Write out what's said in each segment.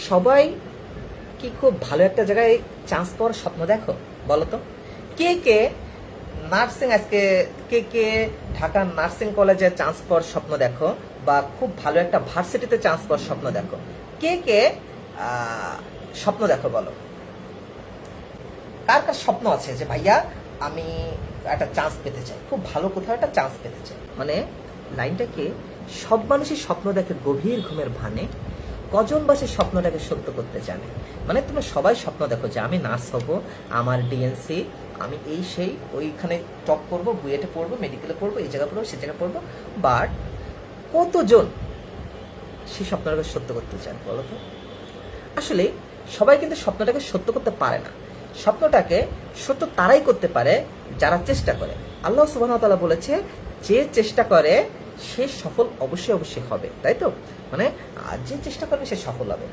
সবাই কি খুব ভালো একটা জায়গায় চান্স পাওয়ার স্বপ্ন দেখো? বলো তো, কে কে নার্সিং আজকে কে কে ঢাকা নার্সিং কলেজে চান্স পাওয়ার স্বপ্ন দেখো, বা খুব ভালো একটা ভার্সিটিতে চান্স পাওয়ার স্বপ্ন দেখো? কে কে স্বপ্ন দেখো বলো? কার কার স্বপ্ন আছে যে ভাইয়া আমি একটা চান্স পেতে চাই, খুব ভালো কোথাও একটা চান্স পেতে চাই? মানে লাইনটাকে সব মানুষই স্বপ্ন দেখে গভীর ঘুমের ভানে, কজন বা সেই স্বপ্নটাকে সত্য করতে জানে। মানে তোমরা সবাই স্বপ্ন দেখো যে আমি নার্স হব, আমার ডিএনসি, আমি এই সেই ওইখানে টপ করবো, বুয়েটে পড়বো, মেডিকেলে পড়বো, এই জায়গায় পড়বো, সে জায়গায় পড়বো। বাট কতজন সেই স্বপ্নটাকে সত্য করতে চান বলো তো? আসলে সবাই কিন্তু স্বপ্নটাকে সত্য করতে পারে না। স্বপ্নটাকে সত্য তারাই করতে পারে যারা চেষ্টা করে। আল্লাহ সুবহানাহু ওয়া তাআলা বলেছে, যে চেষ্টা করে সে সফল অবশ্যই অবশ্যই হবে, তাই তো? মানে যে চেষ্টা করবে সে সফল হবে।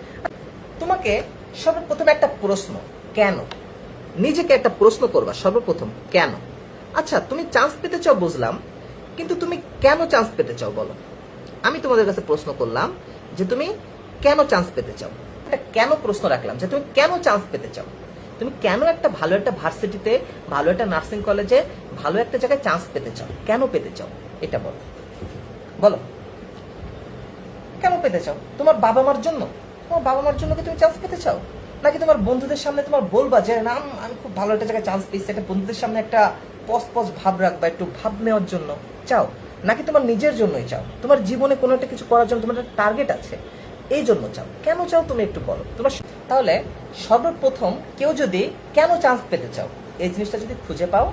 তোমাকে সর্বপ্রথম একটা প্রশ্ন, কেন, নিজেকে একটা প্রশ্ন করবা সর্বপ্রথম, কেন? আচ্ছা, তুমি চান্স পেতে চাও বুঝলাম, কিন্তু তুমি কেন চান্স পেতে চাও বলো? আমি তোমাদের কাছে প্রশ্ন করলাম যে তুমি কেন চান্স পেতে চাও, একটা কেন প্রশ্ন রাখলাম যে তুমি কেন চান্স পেতে চাও, তুমি কেন একটা ভালো একটা ভার্সিটিতে, ভালো একটা নার্সিং কলেজে, ভালো একটা জায়গায় চান্স পেতে চাও, কেন পেতে চাও এটা বলো। বলো কেন পেতে চাও? তোমার বাবা মার জন্য? তোমার বাবা মার জন্য কি তুমি চান্স পেতে চাও? নাকি তোমার বন্ধুদের সামনে তোমার বলবা যে না আমি খুব ভালো একটা জায়গায় চান্স পেয়েছি, একটা বন্ধুদের সামনে একটা পজ ভাব রাখবা, একটু ভাব নেওয়ার জন্য চাও? নাকি তোমার নিজের জন্যই চাও? তোমার জীবনে কোনো একটা কিছু করার জন্য তোমার একটা টার্গেট আছে, এই জন্য চাও? কেন চাও তুমি একটু বলো তোমার। তাহলে সর্বপ্রথম কেউ যদি কেন চান্স পেতে চাও এই জিনিসটা যদি খুঁজে পাও,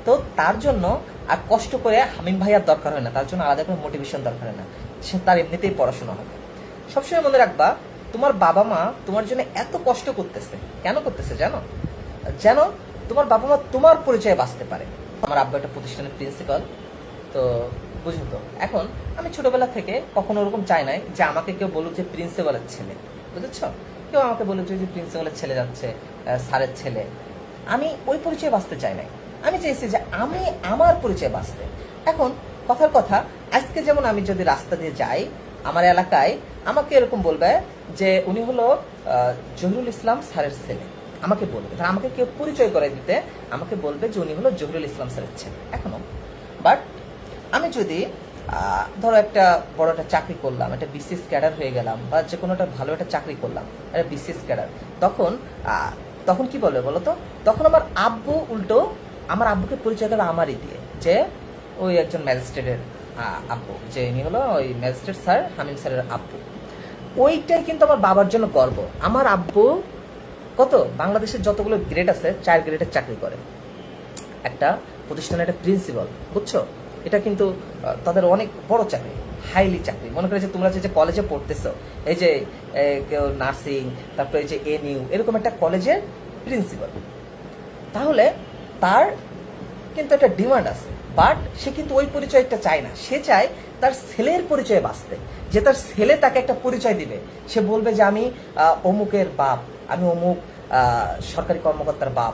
তো তার জন্য আর কষ্ট করে হামিম ভাইয়ার দরকার হয় না, তার জন্য আলাদা করে মোটিভেশন দরকার হয় না, সে তার এমনিতেই পড়াশোনা হবে। সবসময় মনে রাখবা, তোমার বাবা মা তোমার জন্য এত কষ্ট করতেছে, কেন করতেছে জানো? যেন তোমার বাবা মা তোমার পরিচয়ে বাঁচতে পারে। আমার আব্বা একটা প্রতিষ্ঠানের প্রিন্সিপাল, তো বুঝো তো। এখন আমি ছোটবেলা থেকে কখনো ওরকম চাই নাই যে আমাকে কেউ বলুক যে প্রিন্সিপালের ছেলে, বুঝেছ? কেউ আমাকে বলুক যে প্রিন্সিপালের ছেলে যাচ্ছে, স্যারের ছেলে। আমি ওই পরিচয়ে বাঁচতে চাই নাই, আমি চাইছি যে আমি আমার পরিচয়ে বাঁচতে। এখন কথার কথা, আজকে যেমন আমি যদি রাস্তা দিয়ে যাই, আমার এলাকায় আমাকে এরকম বলবে যে উনি হলো জহিরুল ইসলাম স্যারের ছেলে, আমাকে বলবে। আমাকে কেউ পরিচয় করে দিতে আমাকে বলবে যে উনি হলো জহিরুল ইসলাম স্যারের ছেলে এখনো। বাট আমি যদি ধরো একটা বড় একটা চাকরি করলাম, একটা বিসিএস ক্যাডার হয়ে গেলাম, বা যে কোনো একটা ভালো একটা চাকরি করলাম, একটা বিসিএস ক্যাডার, তখন কি বলবে বলো তো? তখন আমার আব্বু উল্টো আমার আব্বুকে পরিচয় গেল আমারই দিয়ে, যে ওই একজন ম্যাজিস্ট্রেটের আব্বু, যে ইনি হলো ওই ম্যাজিস্ট্রেট স্যার হামিম স্যারের আব্বু। ওইটাই কিন্তু আমার বাবার জন্য গর্ব। আমার আব্বু কত বাংলাদেশের যতগুলো গ্রেড আছে 4 গ্রেডের চাকরি করে, একটা প্রতিষ্ঠানের একটা প্রিন্সিপাল, বুঝছো? এটা কিন্তু তাদের অনেক বড় চাকরি, হাইলি চাকরি। মনে করে যে তোমরা যে কলেজে পড়তেছো, এই যে কেউ নার্সিং, তারপরে এই যে এনইউ, এরকম একটা কলেজের প্রিন্সিপাল, তাহলে তার কিন্তু একটা ডিমান্ড আছে। বাট সে কিন্তু ওই পরিচয়টা চায় না, সে চায় তার ছেলের পরিচয়ে বাঁচতে, যে তার ছেলে তাকে একটা পরিচয় দিবে। সে বলবে যে আমি অমুকের বাপ, আমি অমুক সরকারি কর্মকর্তার বাপ।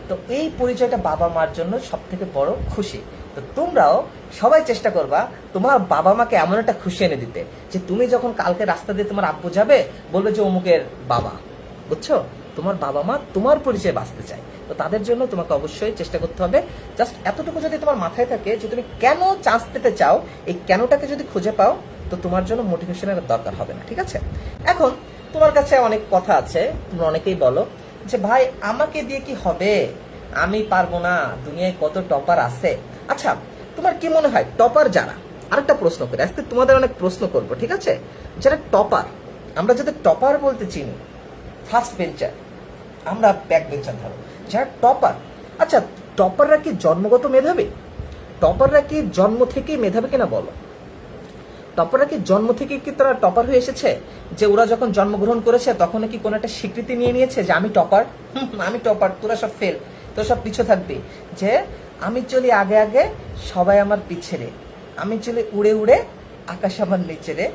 তো এই পরিচয়টা বাবা মার জন্য সব থেকে বড় খুশি। তো তোমরাও সবাই চেষ্টা করবা তোমার বাবা মাকে এমন একটা খুশি এনে দিতে, যে তুমি যখন কালকে রাস্তা দিয়ে তোমার আব্বু যাবে, বলবে যে অমুকের বাবা, বুঝছো? তোমার বাবা মা তোমার পরিচয়ে বাঁচতে চায়, তো তাদের জন্য তোমাকে অবশ্যই চেষ্টা করতে হবে। জাস্ট এতটুকু যদি তোমার মাথায় থাকে যে তুমি কেন চান্স পেতে চাও, এই কেনটাকে যদি খুঁজে পাও, তো তোমার জন্য মোটিভেশনের দরকার হবে না, ঠিক আছে? এখন তোমার কাছে অনেক কথা আছে, তোমরা অনেকেই বলো যে ভাই আমাকে দিয়ে কি হবে, আমি পারবো না, দুনিয়ায় কত টপার আছে। আচ্ছা, তোমার কি মনে হয় টপার যারা, আরেকটা প্রশ্ন করি আজকে, তোমাদের অনেক প্রশ্ন করব, ঠিক আছে? যারা টপার, আমরা যাদের টপার বলতে চিনি, ফার্স্ট বেঞ্চার, আমরা ব্যাক বেঞ্চার ধরো, যারা টপার। আচ্ছা, টপাররা কি জন্মগত মেধাবী? টপাররা কি জন্ম থেকেই মেধাবী কিনা বলো? টপাররা কি জন্ম থেকে কি তারা টপার হয়ে এসেছে, যে ওরা যখন জন্মগ্রহণ করেছে তখন কি কোনো একটা স্বীকৃতি নিয়ে নিয়েছে যে আমি টপার, আমি টপার, তোরা সব ফেল, তোরা সব পিছু থাকবি, যে আমি চলি আগে আগে সবাই আমার পিছে রে, আমি চলি উড়ে উড়ে আকাশ আমার নিচে রে,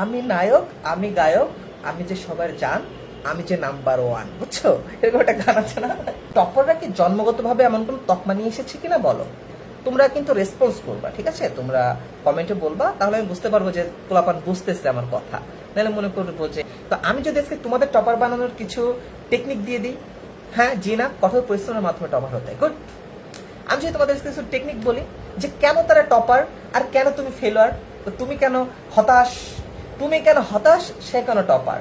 আমি নায়ক আমি গায়ক, আমি যে সবার জান, আমি যে নাম্বার 1, বুঝছো? এরকম একটা গান আছে না? টপাররা কি জন্মগতভাবে এমন কোনো তকমা নিয়ে এসেছে কিনা বলো? তোমরা কিন্তু রেসপন্স করবা, ঠিক আছে? তোমরা কমেন্টে বলবা, তাহলে আমি বুঝতে পারবো যে পোলাপান বুঝতেছে আমার কথা। নাহলে মনে করবো যে, তো আমি যদি আজকে তোমাদের টপার বানানোর কিছু টেকনিক দিয়ে দিই, হ্যাঁ জি না, কঠোর পরিশ্রমের মাধ্যমে টপার হতে হয়, গুড। আমি যদি তোমাদের কিছু টেকনিক বলি যে কেন তারা টপার আর কেন তুমি ফেলোয়ার, তো তুমি কেন হতাশ, সে কেন টপার,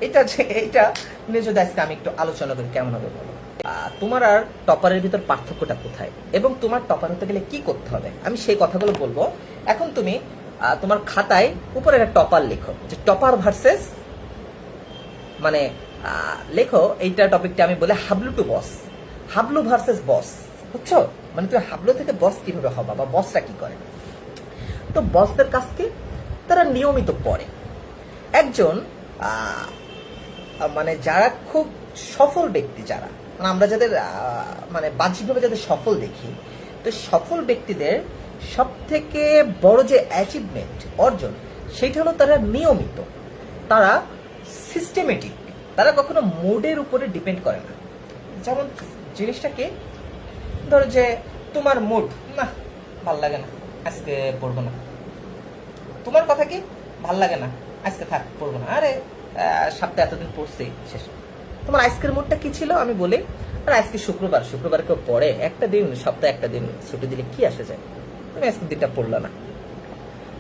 এটা নিয়ে যদি আজকে আমি একটু আলোচনা করি কেমন হবে বলো। তোমার আর টপারের ভিতর পার্থক্যটা কোথায় এবং তোমার টপার হতে গেলে কি করতে হবে, আমি সেই কথাগুলো বলবো। এখন তুমি তোমার খাতায় উপরে একটা টপার লেখো, যে টপার ভার্সেস, মানে লেখো এইটা টপিকটা আমি বলে হাবলু টু বস, হাবলু ভার্সেস বস, বুঝছো? মানে তুমি হাবলু থেকে বস কিভাবে হবা বা বসরা কি করে। তো বসদের কাজকে তারা নিয়মিত পড়ে। একজন মানে যারা খুব সফল ব্যক্তি, যারা মানে আমরা যাদের মানে বাহ্যিকভাবে যাদের সফল দেখি, তো সফল ব্যক্তিদের সব থেকে বড় যে অ্যাচিভমেন্ট অর্জন, সেটা হলো তারা নিয়মিত, তারা সিস্টেমেটিক, তারা কখনো মুডের উপরে ডিপেন্ড করে না। যেমন জিনিসটাকে ধরো যে তোমার মুড না, ভাল লাগে না, আজকে পড়বো না, তোমার কথা কি ভাল লাগে না, আজকে থাক পড়বো না, আরে সপ্তাহে এতদিন পড়ছি শেষ। তোমার আজকের মুডটা কি ছিল আমি বলি, আর আজকে শুক্রবার কেউ পড়ে, একটা দিন সপ্তাহে একটা দিন ছুটি দিলে কি আসে যায়, তুমি আজকে দিনটা পড়লো না।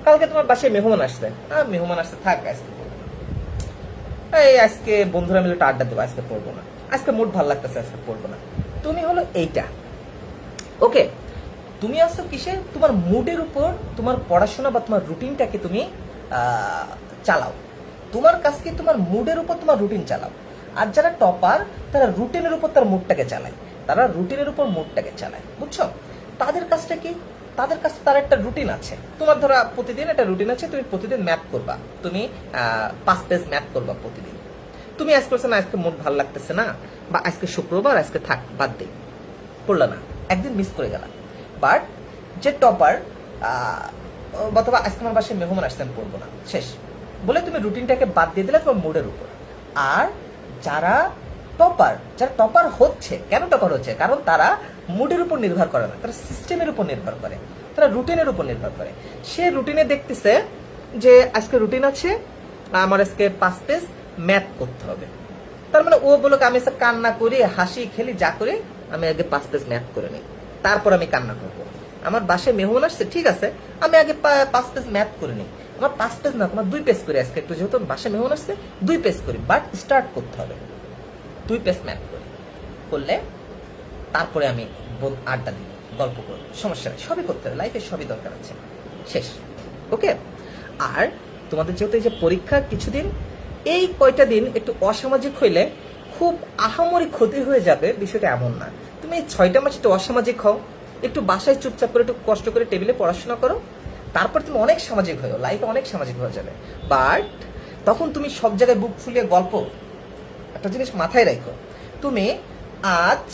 কালকে তোমার বাসায় মেহমান আসছে, থাক আজকে পড়বো না, এই আজকে বন্ধুরা মিলে একটা আড্ডা দেবো, আজকে পড়বো না, আজকে মুড ভালো লাগতেছে, আজকে পড়বো না। তুমি হলো এইটা, ওকে। তুমি আসছো কিসে, তোমার মুডের উপর তোমার পড়াশোনা বা তোমার রুটিনটাকে তুমি চালাও, তোমার কাজকে তোমার মুডের উপর তোমার রুটিন চালাও। আর যারা টপার তারা রুটিনের উপর তার মুডটাকে চালায়, বুঝছো? তাদের কাজটা কি, তার একটা রুটিন আছে। তোমার ধরো প্রতিদিন একটা রুটিন আছে, তুমি প্রতিদিন ম্যাথ করবা, তুমি 5 পেজ ম্যাথ করবা প্রতিদিন। তুমি আজ করছো না, আজকে মুড ভালো লাগতেছে না, বা আজকে শুক্রবার, আজকে থাক বাদ দিই, পড়লা না, একদিন মিস করে গেলা। বাট যে টপার, অথবা আজকে আমার বাসায় মেহমান আসতেন, পড়বো না, শেষ বলে তুমি রুটিনটাকে বাদ দিয়ে দিলে তোমার মুডের উপর। আর যারা টপার হচ্ছে, কেন টপার হচ্ছে, কারণ তারা মুডের উপর নির্ভর করে না, তারা সিস্টেমের উপর নির্ভর করে, তারা রুটিনের উপর নির্ভর করে। সে রুটিনে দেখতেছে যে আজকে রুটিন আছে, আমার আজকে 5 পেজ ম্যাথ করতে হবে, তার মানে ও বলো আমি কান্না করি, হাসি খেলি, যা করে আমি আগে 5 পেজ ম্যাথ করে নিই, তারপর আমি কান্না করবো। আমার বাসায় মেহমান আসছে, ঠিক আছে, আমি আগে 5 পেজ ম্যাথ করে নিই, আমার 5 পেজ না, তোমার 2 পেজ করি আজকে, একটু যেহেতু বাসায় মেহমান আসছে 2 পেজ করি, বাট স্টার্ট করতে হবে 2 পেজ ম্যাথ করলে তারপরে আমি আড্ডা দিব, গল্প করবো, সমস্যা নেই, সবই করতে হবে, লাইফে সবই দরকার আছে, শেষ, ওকে। আর তোমাদের যেহেতু এই যে পরীক্ষা কিছুদিন, এই কয়টা দিন একটু অসামাজিক হইলে খুব আহামরি ক্ষতি হয়ে যাবে, বিষয়টা এমন না। তুমি এই 6টা মাস একটু অসামাজিক হও, একটু বাসায় চুপচাপ করে একটু কষ্ট করে টেবিলে পড়াশোনা করো, তারপর তুমি অনেক সামাজিক হয়ে, লাইফে অনেক সামাজিক হয়ে যাবে। বাট তখন তুমি সব জায়গায় বুক ফুলিয়ে গল্প, একটা জিনিস মাথায় রাখো, তুমি আজ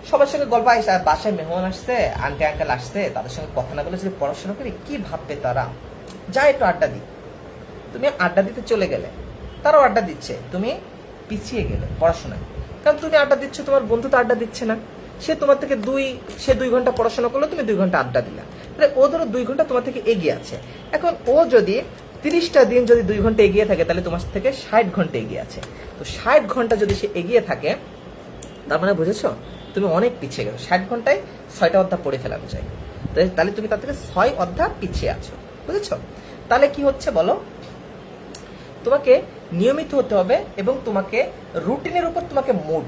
সবার সঙ্গে গল্প আসছে, বাসায় মেহমান আসছে, আন্টি আঙ্কেল আসছে, তাদের সঙ্গে কথা না বলে যদি পড়াশোনা করি কি ভাববে তারা, যা একটু আড্ডা দিই। তুমি আড্ডা দিতে চলে গেলে, তারাও আড্ডা দিচ্ছে, তুমি পিছিয়ে গেলে পড়াশোনায়, কারণ তুমি আড্ডা দিচ্ছ, তোমার বন্ধু তো আড্ডা দিচ্ছে না, সে তোমার থেকে 2 ঘন্টা পড়াশোনা করলো, তুমি 2 ঘন্টা আড্ডা দিলা, তাহলে ও ধরো 2 ঘন্টা তোমার থেকে এগিয়ে আছে। এখন ও যদি 30টা দিন যদি 2 ঘন্টা এগিয়ে থাকে, তাহলে তোমার থেকে 60 ঘন্টা এগিয়ে আছে। তো 60 ঘন্টা যদি সে এগিয়ে থাকে, তার মানে বুঝেছো তুমি অনেক পিছিয়ে গেছো, 60 ঘন্টায় 6টা অধ্যায় পড়ে ফেলানো যায়, তাহলে তুমি তার থেকে 6 অধ্যায় পিছিয়ে আছো, বুঝেছো? তাহলে কি হচ্ছে বলো, তোমাকে নিয়মিত হতে হবে এবং তোমাকে রুটিনের উপর তোমাকে মুড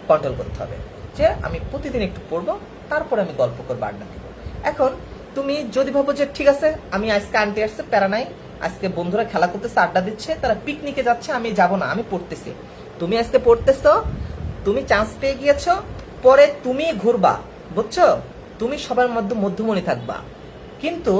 কন্ট্রোল করতে হবে, যে আমি প্রতিদিন একটু পড়বো, তারপর আমি গল্প করবো, আড্ডা দিব। এখন তুমি যদি ভাবো যে ঠিক আছে, আমি আজকে আন্টি আসছে, প্যারা নাই, আজকে বন্ধুরা খেলা করতেছে, আড্ডা দিচ্ছে, তারা পিকনিকে যাচ্ছে, আমি যাব না, আমি পড়তেছি। তুমি আজকে পড়তেছো, তুমি চান্স পেয়ে গিয়েছো, পরে তুমি ঘুরবা, বুঝছো? তুমি সবার মধ্যে মধ্যমণি থাকবা, কিন্তু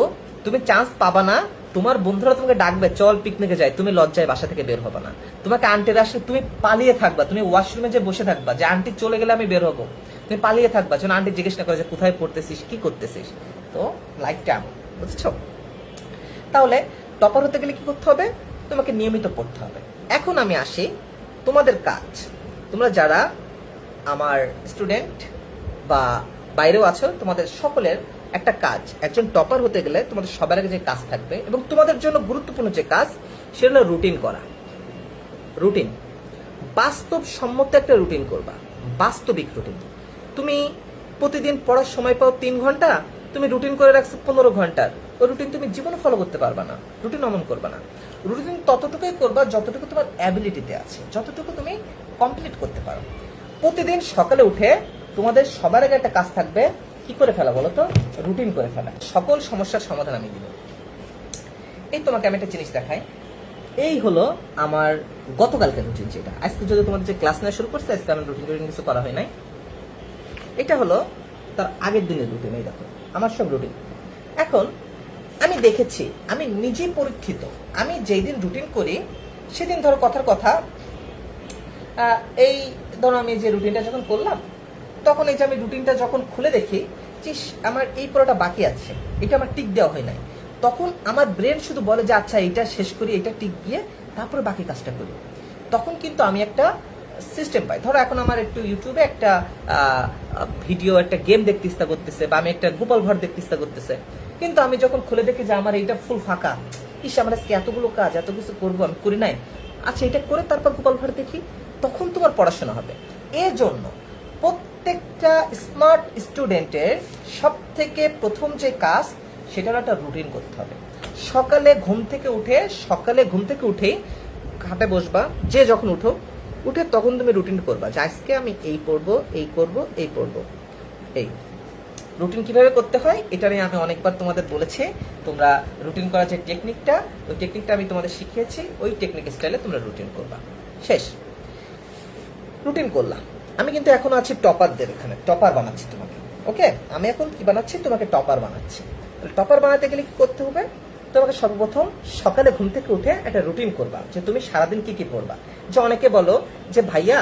তুমি চান্স পাবা না। তোমার বন্ধুরা তোমাকে ডাকবে, চল পিকনিকে যাই, তুমি লজ্জায় বাসা থেকে বের হবা না। তোমাকে আন্টিরা আসলে তুমি পালিয়ে থাকবা, তুমি ওয়াশরুমে যে বসে থাকবা, যে আন্টি চলে গেলে আমি বের হবো, তুমি পালিয়ে থাকবা, যেন আন্টি জিজ্ঞেস না করে যে কোথায় পড়তেছিস, কি করতেছিস। তো লাইফটা এমন, বুঝছো? তাহলে টপার হতে গেলে কি করতে হবে, তোমাকে নিয়মিত পড়তে হবে। এখন আমি আসি তোমাদের কাজ, তোমরা যারা আমার স্টুডেন্ট বা বাইরেও আছো, তোমাদের সকলের একটা কাজ, একজন টপার হতে গেলে তোমাদের সবার আগে যে কাজ থাকবে এবং তোমাদের জন্য গুরুত্বপূর্ণ যে কাজ, সেটা হলো রুটিন করা। রুটিন, বাস্তবসম্মত একটা রুটিন করবা, বাস্তবিক রুটিন। তুমি প্রতিদিন পড়ার সময় পাও 3 ঘন্টা, তুমি রুটিন করে রাখছো 15 ঘন্টার, ওই রুটিন তুমি জীবনে ফলো করতে পারবা না। রুটিন অমন করবা না। রুটিন ততটুকুই করবা যতটুকু তোমার অ্যাবিলিটিতে আছে, যতটুকু তুমি কমপ্লিট করতে পারো। প্রতিদিন সকালে উঠে তোমাদের সবার আগে একটা কাজ থাকবে, কি করে ফেলা বলো তো? রুটিন করে ফেলা। সকল সমস্যার সমাধান আমি দিব। এই তোমাকে আমি একটা জিনিস দেখাই। এই হলো আমার গতকালকে রুটিন, যেটা আজকে যদি তোমাদের যে ক্লাস নেওয়া শুরু করছে, আজকে আমার রুটিন কিছু করা হয় নাই। এটা হলো তার আগের দিনের রুটিন। এই দেখো আমার সব রুটিন। এখন আমি দেখেছি, আমি নিজেই পরীক্ষিত, আমি যেই দিন রুটিন করি সেদিন ধরো কথার কথা, এই ধরো আমি যে রুটিনটা যখন করলাম, তখন এই যে আমি রুটিনটা যখন খুলে দেখি, চিস আমার এই পড়াটা বাকি আছে, এটা আমার টিক দেওয়া হয় নাই, তখন আমার ব্রেন শুধু বলে যে আচ্ছা এটা শেষ করি, এটা টিক দিয়ে তারপরে বাকি কাজটা করি। তখন কিন্তু আমি একটা সিস্টেম পাই। ধরো এখন আমার একটু ইউটিউবে একটা ভিডিও, একটা গেম দেখতে ইচ্ছা করতেছে, বা আমি একটা গোপাল ভাঁড় দেখতে ইচ্ছা করতেছে, কিন্তু আমি যখন খুলে দেখি যে আমার এইটা ফুল ফাঁকা, ইস আমার আজকে এতগুলো কাজ, এত কিছু করবো, আমি করি নাই, আচ্ছা এটা করে তারপর গোপাল ভাঁড় দেখি, তখন তোমার পড়াশোনা হবে। এর জন্য প্রত্যেকটা স্মার্ট স্টুডেন্টের সব থেকে প্রথম যে কাজ, সেটা হলো একটা রুটিন করতে হবে। সকালে ঘুম থেকে উঠেই খাটে বসবা, যে যখন উঠে তখন তুমি রুটিন করবা যে আজকে আমি এই পড়বো, এই করবো, এই পড়বো। এই রুটিন কিভাবে করতে হয় এটা নিয়ে আমি অনেকবার তোমাদের বলেছি। তোমরা রুটিন করার যে টেকনিকটা, ওই টেকনিকটা আমি তোমাদের শিখিয়েছি, ওই টেকনিক স্টাইলে তোমরা রুটিন করবা। শেষ রুটিন করলাম। আমি কিন্তু এখন আছি টপারদের এখানে, টপার বানাচ্ছি তোমাকে। ওকে, আমি এখন কি বানাচ্ছি? তোমাকে টপার বানাচ্ছি। টপার বানাতে গেলে কি করতে হবে? তোমাকে সর্বপ্রথম সকালে ঘুম থেকে উঠে একটা রুটিন করবা, যে তুমি সারাদিন কি কি পড়বা। যে অনেকে বলো যে ভাইয়া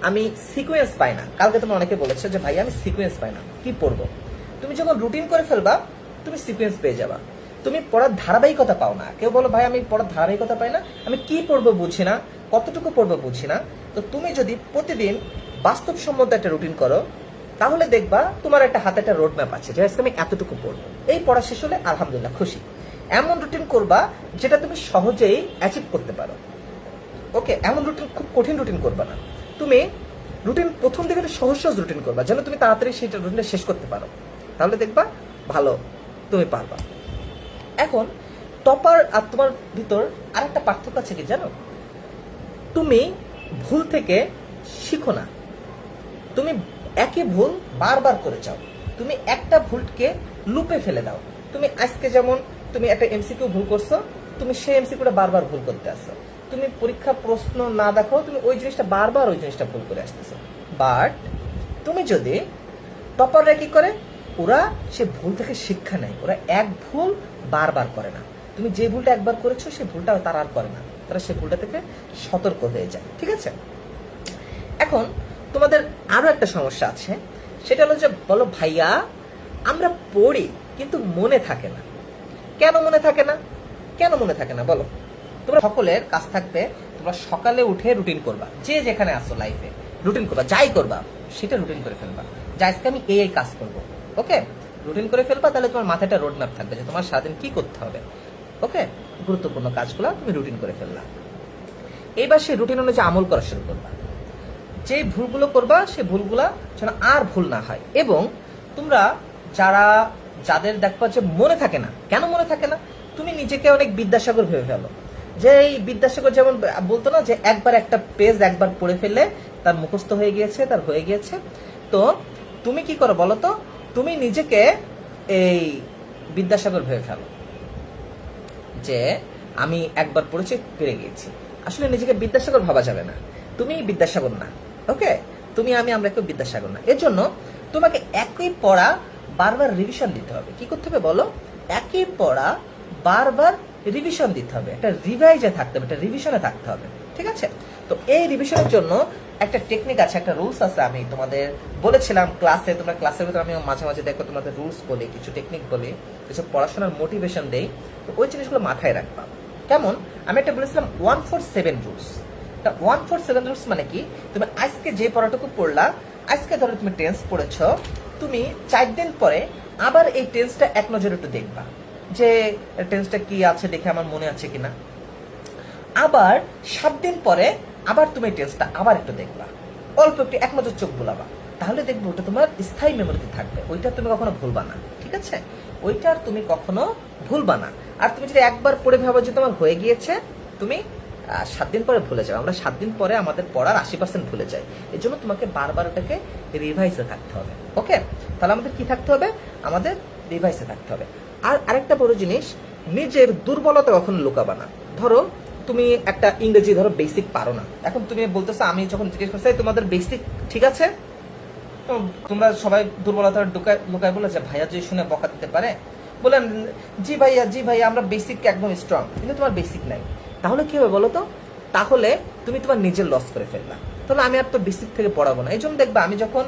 আমি সিকোয়েন্স পাই না, কালকে তোমরা অনেকে বলেছো যে ভাইয়া আমি সিকোয়েন্স পাই না, কি পড়বো? তুমি যখন রুটিন করে ফেলবা, তুমি সিকোয়েন্স পেয়ে যাবা। তুমি পড়ার ধারাবাহিকতা পাও না। কেউ বলো ভাই আমি পড়ার ধারাবাহিকতা পাই না, আমি কি পড়বো বুঝি না, কতটুকু পড়বো বুঝি না। তো তুমি যদি প্রতিদিন বাস্তবসম্মত একটা রুটিন করো, তাহলে দেখবা তোমার একটা হাতে একটা রোড ম্যাপ আছে, যে আজকে আমি এতটুকু পড়বো, এই পড়া শেষ হলে আলহামদুলিল্লাহ খুশি। এমন রুটিন করবা যেটা তুমি সহজেই অ্যাচিভ করতে পারো। ওকে, এমন রুটিন, খুব কঠিন রুটিন করবা না। তুমি রুটিন প্রথম দিকে সহজ সহজ রুটিন করবা, যেন তুমি তাড়াতাড়ি সেইটা রুটিনটা শেষ করতে পারো, তাহলে দেখবা ভালো তুমি পারবা। এখন টপার আর তোমার ভিতর আরেকটা পার্থক্য আছে কি জানো? তুমি ভুল থেকে শিখো না, তুমি একই ভুল বারবার করে যাও। তুমি একটা ভুলকে লুপে ফেলে দাও। তুমি আজকে যেমন তুমি একটা এমসিকিউ ভুল করছো, তুমি সেই এমসিকিউটা বারবার ভুল করতে আসছো। তুমি পরীক্ষা প্রশ্ন না দেখো, তুমি ওই জিনিসটা বারবার ওই জিনিসটা ভুল করে আসতেছো। বাট তুমি যদি, টপাররা কি করে, ওরা সে ভুল থেকে শিক্ষা নেয়, ওরা এক ভুল বারবার করে না। তুমি যে ভুলটা একবার করেছো সেই ভুলটা তারা আর করে না, তারা সেই ভুলটা থেকে সতর্ক হয়ে যায়। ঠিক আছে? এখন তোমাদের আরো একটা সমস্যা আছে, সেটা হলো যে বলো ভাইয়া আমরা পড়ি কিন্তু মনে থাকে না। কেন মনে থাকে না? কেন মনে থাকে না বলো? তোমরা সকলের কাজ থাকবে, তোমরা সকালে উঠে রুটিন করবা, যে যেখানে আসো লাইফে রুটিন করবা, যাই করবা সেটা রুটিন করে ফেলবা, যে আজকে আমি এই কাজ করবো। ওকে, রুটিন করে ফেলবা, তাহলে তোমার মাথায় একটা রোড ম্যাপ থাকবে যে তোমার সারাদিন কি করতে হবে। ওকে, গুরুত্বপূর্ণ কাজগুলো তুমি রুটিন করে ফেললা। এইবার সেই রুটিন অনুযায়ী আমল করা শুরু করবা। যে ভুলগুলো করবা সেই ভুলগুলা যেন আর ভুল না হয়। এবং তোমরা যাদের দেখবা যে মনে থাকে না, কেন মনে থাকে না? তুমি নিজেকে অনেক বিদ্যাসাগর ভেবে ফেলো, যে এই বিদ্যাসাগর যেমন বলতো না যে একবার একটা পেজ একবার পড়ে ফেললে তার মুখস্থ হয়ে গিয়েছে, তার হয়ে গিয়েছে। তো তুমি কি করো বলো তো? তুমি নিজেকে এই বিদ্যাসাগর ভেবে ফেলো, যে আমি একবার পড়েছি পেরে গিয়েছি। আসলে নিজেকে বিদ্যাসাগর ভাবা যাবে না, তুমি বিদ্যাসাগর না। ওকে, আমরা কেউ বিদ্যাসাগর না। এর জন্য তোমাকে একই পড়া বারবার রিভিশন দিতে হবে। কি করতে হবে বলো? একই পড়া বারবার রিভিশন দিতে হবে, একটা রিভাইজে থাকতে হবে, একটা রিভিশনে থাকতে হবে। ঠিক আছে? তো এই রিভিশনের জন্য একটা টেকনিক আছে, একটা রুলস আছে। আমি তোমাদের বলেছিলাম ক্লাসে, তোমরা ক্লাসের ভিতরে আমি মাঝে মাঝে দেখো তোমাদের রুলস বলি, কিছু টেকনিক বলি, কিছু পড়াশোনার মোটিভেশন দেই। তো ওই জিনিসগুলো মাথায় রাখবা। কেমন? আমি একটা বলেছিলাম 147 রুলস। 147 রুলস মানে কি? তুমি আজকে যে পড়াটুকু পড়লা, আজকে ধরো তুমি টেন্স পড়েছ, তুমি 4 দিন পরে আবার এই টেন্সটা এক নজরে একটু দেখবা, যে টেন্সটা কি আছে দেখে আমার মনে আছে কিনা। আবার 7 দিন পরে আবার তুমি টেস্টটা আবার একটু দেখবা, অল্প একটু এক নজর চোখ বুলাবা, তাহলে দেখবে ওটা তোমার স্থায়ী মেমোরিতে থাকবে, ওইটা তুমি কখনো ভুলবা না। ঠিক আছে, ওইটা আর তুমি কখনো ভুলবা না। আর তুমি যদি একবার পড়ে ভাবো যে তোমার হয়ে গিয়েছে, তুমি 7 দিন পরে ভুলে যাবে। আমরা 7 দিন পরে আমাদের পড়ার 80% ভুলে যাই। এর জন্য তোমাকে বারবার ওটাকে রিভাইসে থাকতে হবে। ওকে, তাহলে আমাদের কি থাকতে হবে? আমাদের রিভাইসে থাকতে হবে। আর আরেকটা বড় জিনিস, নিজের দুর্বলতা কখনো লুকাবা না। ধরো তুমি একটা ইংরেজি ধরো বেসিক পারো না, এখন তুমি বলতেছো, আমি যখন জিজ্ঞেস করছি তোমাদের বেসিক ঠিক আছে, তো তোমরা সবাই দুর্বলতা লুকায় বলে যে ভাইয়া যদি শুনে বকা দিতে পারে, বলেন জি ভাইয়া আমরা বেসিক একদম স্ট্রং, কিন্তু তোমার বেসিক নাই, তাহলে কি হবে বলো তো? তাহলে তুমি তোমার নিজের লস করে ফেললা। তাহলে আমি আর তো বেসিক থেকে পড়াবো না। এই জন্য দেখবা আমি যখন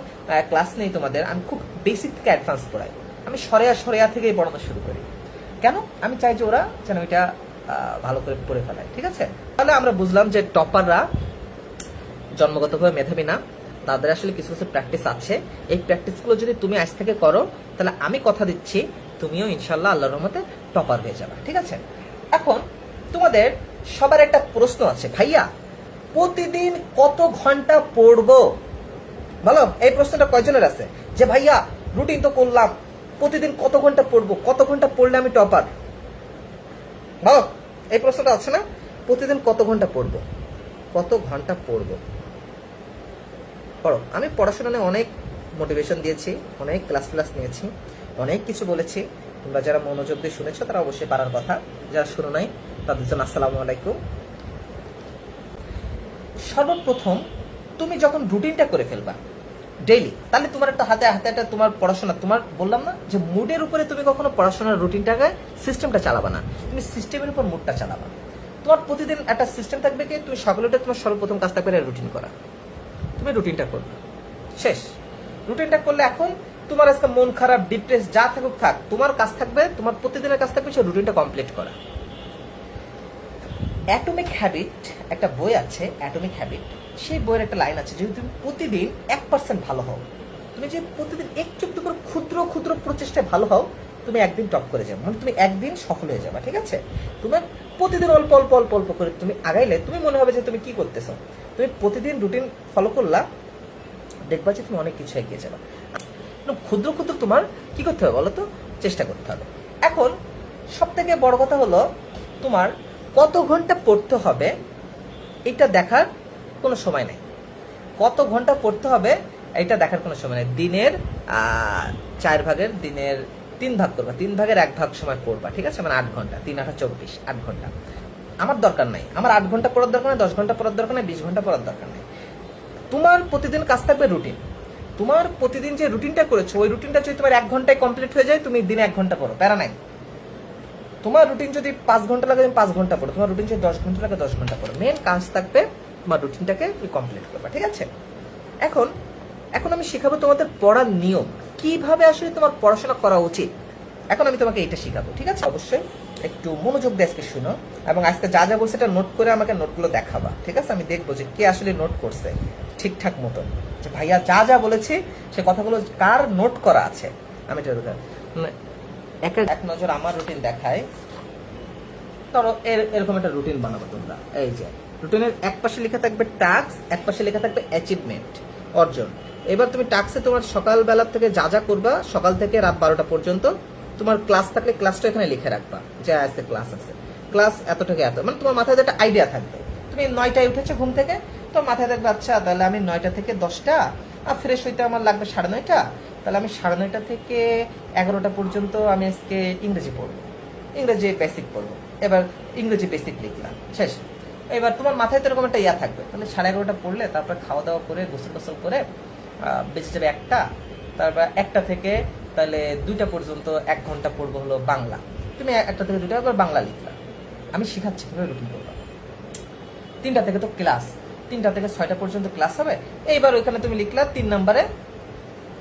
ক্লাস নেই তোমাদের, আমি খুব বেসিক থেকে অ্যাডভান্স পড়াই। আমি সরেয়া থেকেই পড়ানো শুরু করি। কেন? আমি চাই যে ওরা যেন এটা ভালো করে পড়ে ফেলায়। ঠিক আছে, তাহলে আমরা বুঝলাম যে টপাররা জন্মগতভাবে মেধাবী না, তাদের আসলে কিছু কিছু প্র্যাকটিস আছে। এই প্র্যাকটিসগুলো যদি তুমি আজ থেকে করো, তাহলে আমি কথা দিচ্ছি তুমিও ইনশাল্লাহ আল্লাহর রহমতে টপার হয়ে যাবে। ঠিক আছে, এখন তোমাদের সবার একটা প্রশ্ন আছে, ভাইয়া প্রতিদিন কত ঘন্টা পড়বো? বলো, এই প্রশ্নটা কয়জনের আছে যে ভাইয়া রুটিন তো করলাম, প্রতিদিন কত ঘন্টা পড়বো, কত ঘন্টা পড়লে আমি টপার? বলো, এই প্রশ্নটা আছে না? প্রতিদিন কত ঘন্টা পড়বো, কত ঘন্টা পড়বো? পড়ো। আমি পড়াশোনা নিয়ে অনেক মোটিভেশন দিয়েছি, অনেক ক্লাস নিয়েছি, অনেক কিছু বলেছি। তোমরা যারা মনোযোগ দিয়ে শুনেছো তারা অবশ্যই পারার কথা, যারা শুনো নাই তাদের জন্য আসসালামু আলাইকুম। সর্বপ্রথম তুমি যখন রুটিনটা করে ফেলবা ডেইলি, তাহলে তোমার একটা হাতে একটা তোমার পড়াশোনা, তোমার বললাম না যে মুডের উপরে তুমি কখনো পড়াশোনার রুটিনটাকে সিস্টেমটা চালাবা না, তুমি সিস্টেমের উপর মুডটা চালাবা। তোমার প্রতিদিন একটা সিস্টেম থাকবে কি, তুমি সকালেটা তোমার সর্বপ্রথম কাজ থাকবে রুটিন করা, তুমি রুটিনটা করবে, শেষ। রুটিনটা করলে এখন তোমার আজকে মন খারাপ, ডিপ্রেস যা থাকুক থাক, তোমার কাজ থাকবে, তোমার প্রতিদিনের কাজ থাকবে সেই রুটিনটা কমপ্লিট করা। অ্যাটমিক হ্যাবিট একটা বই আছে, অ্যাটমিক হ্যাবিট, সেই বইয়ের একটা লাইন আছে, যদি তুমি প্রতিদিন 1% ভালো হও, তুমি যে প্রতিদিন একটু একটু করে ক্ষুদ্র ক্ষুদ্র প্রচেষ্টায় ভালো হও, তুমি একদিন টপ করে যাবে, মানে তুমি একদিন সফল হয়ে যাবে। ঠিক আছে, তোমার প্রতিদিন অল্প অল্প অল্প অল্প করে তুমি আগাইলে তুমি মনে হবে যে তুমি কি করতেছো। তুমি প্রতিদিন রুটিন ফলো করলা, দেখবা যে তুমি অনেক কিছু এগিয়ে যাবে। ক্ষুদ্র ক্ষুদ্র তোমার কি করতে হবে বলো তো? চেষ্টা করতে হবে। এখন সব থেকে বড় কথা হলো, তোমার কত ঘন্টা পড়তে হবে এটা দেখার কোনো সময় নেই। কত ঘন্টা পড়তে হবে এটা দেখার কোনো সময় নেই। দিনের 4 ভাগের, দিনের 3 ভাগ করবা, 3 ভাগের 1 ভাগ সময় পড়বা। ঠিক আছে, মানে 8 ঘন্টা, 3 8 24, 8 ঘন্টা। আমার দরকার নাই, আমার 8 ঘন্টা পড়ার দরকার নেই, 10 ঘন্টা পড়ার দরকার নেই, 20 ঘন্টা পড়ার দরকার নেই। তোমার প্রতিদিন কাজ থাকবে রুটিন। তোমার প্রতিদিন যে রুটিনটা করেছো, ওই রুটিনটা যদি তোমার 1 ঘন্টায় কমপ্লিট হয়ে যায়, তুমি দিনে 1 ঘন্টা পড়ো, প্যারা নাই। তোমার রুটিন যদি 5 ঘন্টা লাগে, তুমি 5 ঘন্টা পড়ো। তোমার রুটিন যদি 10 ঘন্টা লাগে, 10 ঘন্টা পড়ো। মেন কাজ থাকবে তোমার রুটিনটাকে তুমি কমপ্লিট করবা। ঠিক আছে, এখন আমি শেখাবো তোমাদের পড়ার নিয়ম, কিভাবে আসলে তোমার পড়াশোনা করা উচিত। এখন আমি তোমাকে এটা শেখাবো। ঠিক আছে, অবশ্যই একটু মনোযোগ দিয়ে আজকে শুনো, এবং আজকে যা যা বলছে এটা নোট করে আমাকে নোটগুলো দেখাবা। ঠিক আছে, আমি দেখবো যে কে আসলে নোট করছে ঠিকঠাক মতো, যে ভাইয়া যা যা বলেছি সে কথাগুলো কার নোট করা আছে। আমি এটা এক নজর আমার রুটিন দেখায়। ধরো এরকম একটা রুটিন বানাবো তোমরা। এই যে রুটিনের এক পাশে লেখা থাকবে টাস্ক, এক পাশে লেখা থাকবে অ্যাচিভমেন্ট, অর্জন। এবার তুমি টাস্কে তোমার সকালবেলা থেকে যা যা করবা, সকাল থেকে রাত 12টা পর্যন্ত, তোমার ক্লাস থাকলে ক্লাসটা এখানে লিখে রাখবা, যে আজকে ক্লাস আছে, ক্লাস এত থেকে এত, মানে তোমার মাথায় একটা আইডিয়া থাকবে। তুমি 9টায় উঠেছো ঘুম থেকে, তো মাথায় থাকবে আচ্ছা তাহলে আমি 9টা থেকে 10টা, আর ফ্রেশ হইতে আমার লাগবে 9:30, তাহলে আমি 9:30 থেকে 11টা পর্যন্ত আমি আজকে ইংরেজি পড়বো, ইংরেজি বেসিক পড়বো। এবার ইংরেজি বেসিক লিখলাম, শেষ। এবার তোমার মাথায় তো এরকম একটা ইয়া থাকবে, তাহলে 11:30টা পড়লে তারপর খাওয়া দাওয়া করে গোসল টোসল করে বেঁচে যাবে 1টা, তারপর 1টা থেকে তাহলে 2টা পর্যন্ত 1 ঘন্টা পড়বো হলো বাংলা। তুমি 1টা থেকে 2টা একবার বাংলা লিখলা, আমি শিখাচ্ছি কিভাবে রুটিন করবা। 3টা থেকে তো ক্লাস, 3টা থেকে 6টা পর্যন্ত ক্লাস হবে। এইবার ওইখানে তুমি লিখলা 3 নম্বরে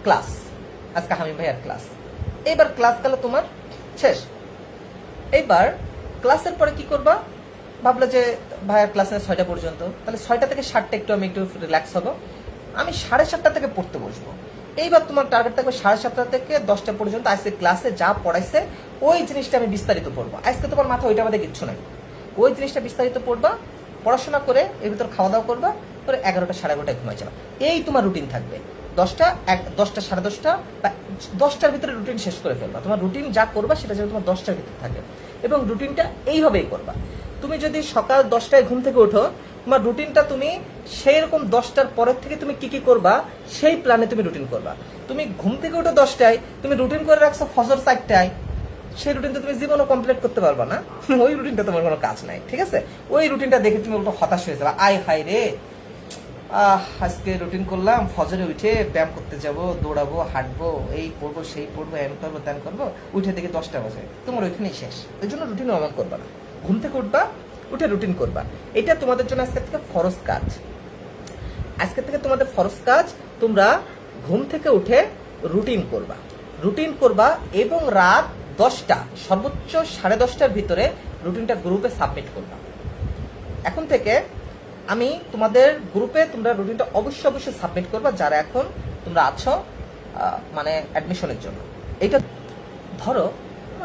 ক্লাস, আজকে হামিম ভাইয়ার ক্লাস। এইবার ক্লাস গেল তোমার শেষ। এইবার ক্লাসের পরে কি করবা, ভাবলো যে ভাইয়ার ক্লাস 6টা পর্যন্ত, তাহলে 6টা থেকে 7টা একটু আমি একটু রিল্যাক্স হবো, আমি 7:30টা থেকে পড়তে বসবো। এইবার তোমার টার্গেট থাকবে 7:30টা থেকে 10টা পর্যন্ত আজকে ক্লাসে যা পড়াইছে ওই জিনিসটা আমি বিস্তারিত পড়বো। আজকে তোমার মাথা ওইটা আমাদের কিচ্ছু নাই, ওই জিনিসটা বিস্তারিত পড়বা। পড়াশোনা করে এর ভিতর খাওয়া দাওয়া করবা, করে 11টা 11:30 ঘুমাই যাবা। এই তোমার রুটিন থাকবে। 10টা 10টা 10:30 বা 10টার ভিতরে রুটিন শেষ করে ফেলবা। তোমার রুটিন যা করবা সেটা যেন তোমার 10টার ভিতরে থাকে, এবং রুটিনটা এইভাবেই করবা। তুমি যদি সকাল 10টায় ঘুম থেকে ওঠো, তোমার রুটিনটা তুমি সেই রকম 10টার পরের থেকে তুমি কি কি করবা সেই প্ল্যানে তুমি রুটিন করবা। তুমি ঘুম থেকে ওঠো 10টায়, তুমি রুটিন করে রাখছো ফজর 4টায়, সেই রুটিনটা তুমি জীবনও কমপ্লিট করতে পারবা না। ওই রুটিনটা তোমার কোনো কাজ নাই, ঠিক আছে? ওই রুটিনটা দেখে তুমি একটু হতাশ হয়ে যাবে, আয় হায় রে, আজকে রুটিন করলাম, ফজরে উঠে ব্যায়াম করতে যাব, দৌড়াবো, হাঁটবো, এই করবো সেই করবো, এম করবো ত্যান করবো, উঠে দেখি 10টা বাজে, তোমার ওইখানেই শেষ। এই জন্য রুটিন অমান্য করবা না, ঘুম থেকে উঠবা, উঠে রুটিন করবা। এটা তোমাদের জন্য আজকে থেকে ফরজ কাজ। আজকে থেকে তোমাদের ফরজ কাজ, তোমরা ঘুম থেকে উঠে রুটিন করবা, রুটিন করবা, এবং রাত 10টা সর্বোচ্চ 10:30টার ভিতরে রুটিনটা গ্রুপে সাবমিট করবা। এখন থেকে আমি তোমাদের গ্রুপে তোমরা রুটিনটা অবশ্যই সাবমিট করবা, যারা এখন তোমরা আছো মানে অ্যাডমিশনের জন্য। এটা ধরো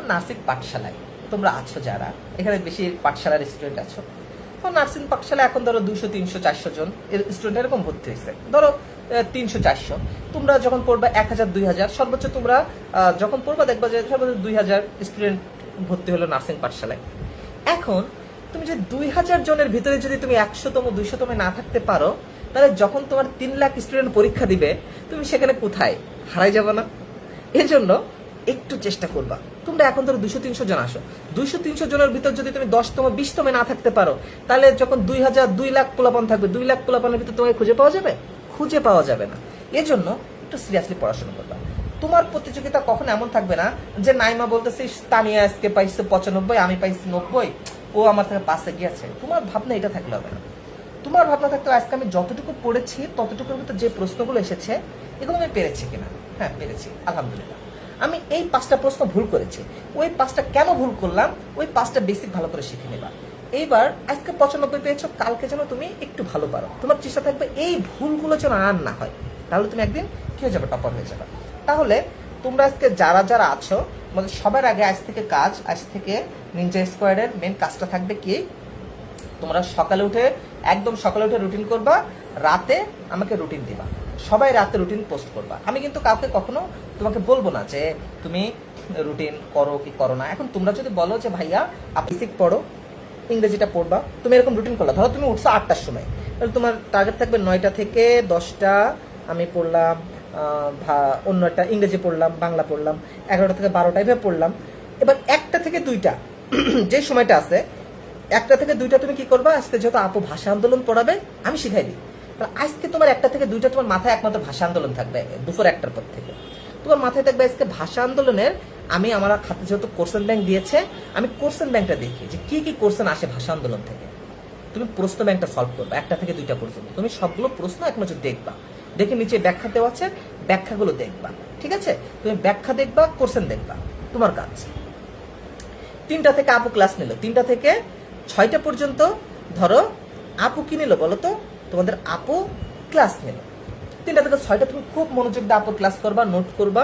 নার্সিং পাঠশালায় তোমরা আছো, যারা এখানে বেশি পাঠশালার স্টুডেন্ট আছো, নার্সিং পাঠশালা এখন ধরো 200, 300, 400 জন স্টুডেন্ট এরকম ভর্তি হয়েছে, ধরো 300, 400। তোমরা যখন পড়বা 1000, 2000, সর্বোচ্চ তোমরা যখন পড়বা দেখবা যে সর্বোচ্চ 2000 স্টুডেন্ট ভর্তি হলো নার্সিং পাঠশালায়। এখন তুমি যে 2000 জনের ভিতরে যদি তুমি 100তম 200তম না থাকতে পারো, তাহলে যখন তোমার 3 লাখ স্টুডেন্ট পরীক্ষা দিবে, তুমি সেখানে কোথায় হারাই যাবে না? এজন্য একটু চেষ্টা করবা। তোমরা এখন ধরো 200-300 জন আসো, 200-300 জনের ভিতর যদি তুমি 10তম 20তমে না থাকতে পারো, তাহলে যখন 2000, 2 লাখ পোলাপান থাকবে, 2 লাখ পোলাপানের ভিতর তোমাকে খুঁজে পাওয়া যাবে? খুঁজে পাওয়া যাবে না। এজন্য একটু সিরিয়াসলি পড়াশোনা করবা। তোমার প্রতিযোগিতা কখন এমন থাকবে না যে নাইমা বলতেছিস তানিয়া আজকে পাইছে 95, আমি পাইছি 90, ও আমার থেকে পাশে গিয়েছে। তোমার ভাবনা এটা থাকলে হবে না। তোমার ভাবনা থাকতে আজকে আমি যতটুকু পড়েছি ততটুকুর ভিতর যে প্রশ্নগুলো এসেছে এগুলো আমি পেরেছি কিনা। হ্যাঁ, পেরেছি, আলহামদুলিল্লাহ। আমি এই 5টা প্রশ্ন ভুল করেছি, ওই 5টা কেন ভুল করলাম, ওই 5টা বেসিক ভালো করে শিখে নেবা। এইবার আজকে 95 পেয়েছো, কালকে যেন তুমি একটু ভালো পারো। তোমার চেষ্টা থাকবে এই ভুলগুলো যেন আর না হয়, তাহলে তুমি একদিন কি হয়ে যাবে, টপার হয়ে যাবে। তাহলে তোমরা আজকে যারা যারা আছো, মানে সবার আগে আজ থেকে নিনজা স্কোয়াডের মেন কাজটা থাকবে কি, তোমরা সকালে উঠে একদম সকালে উঠে রুটিন করবা, রাতে আমাকে রুটিন দিবা, সবাই রাতে রুটিন পোস্ট করবা। আমি কিন্তু কাউকে কখনো তোমাকে বলবো না যে তুমি রুটিন করো কি করো না। এখন তোমরা যদি বলো যে ভাইয়া বেসিক পড়ো, ইংরেজিটা পড়বা, তুমি এরকম রুটিন করলা, ধরো তুমি উঠছো 8টার সময়, তাহলে তোমার টার্গেট থাকবে 9টা থেকে 10টা আমি পড়লাম, অন্য একটা ইংরেজি পড়লাম, বাংলা পড়লাম, 11টা থেকে 12টা এভাবে পড়লাম। এবার 1টা থেকে 2টা যে সময়টা আছে, 1টা থেকে 2টা তুমি কি করবা, আজকে যেহেতু আপু ভাষা আন্দোলন পড়াবে আমি শিখাই দিই, তাহলে আজকে তোমার 1টা থেকে 2টা তোমার মাথায় একমাত্র ভাষা আন্দোলন থাকবে। দুপুর 1টার পর থেকে তোমার মাথায় থাকবে আজকে ভাষা আন্দোলনের, আমি আমার হাতে যেহেতু কোশ্চেন ব্যাংক দিয়েছে, আমি কোশ্চেন ব্যাংকটা দেখি যে কি কি কোশ্চেন আসে ভাষা আন্দোলন থেকে। তুমি প্রশ্ন ব্যাংকটা সলভ করবা 1টা থেকে 2টা পর্যন্ত। তুমি সবগুলো প্রশ্ন এক নজর দেখবা, দেখে নিচে ব্যাখ্যা দেওয়া আছে, ব্যাখ্যাগুলো দেখবা, ঠিক আছে? তুমি ব্যাখ্যা দেখবা, কোশ্চেন দেখবা, তোমার কাজ। 3টা থেকে আপু ক্লাস নিল, 3টা থেকে 6টা পর্যন্ত ধরো আপু কি নিল বলো তো, তোমাদের আপু ক্লাস নিল। 3টা থেকে 6টা তুমি খুব মনোযোগ দিয়ে আপুর ক্লাস করবা, নোট করবা।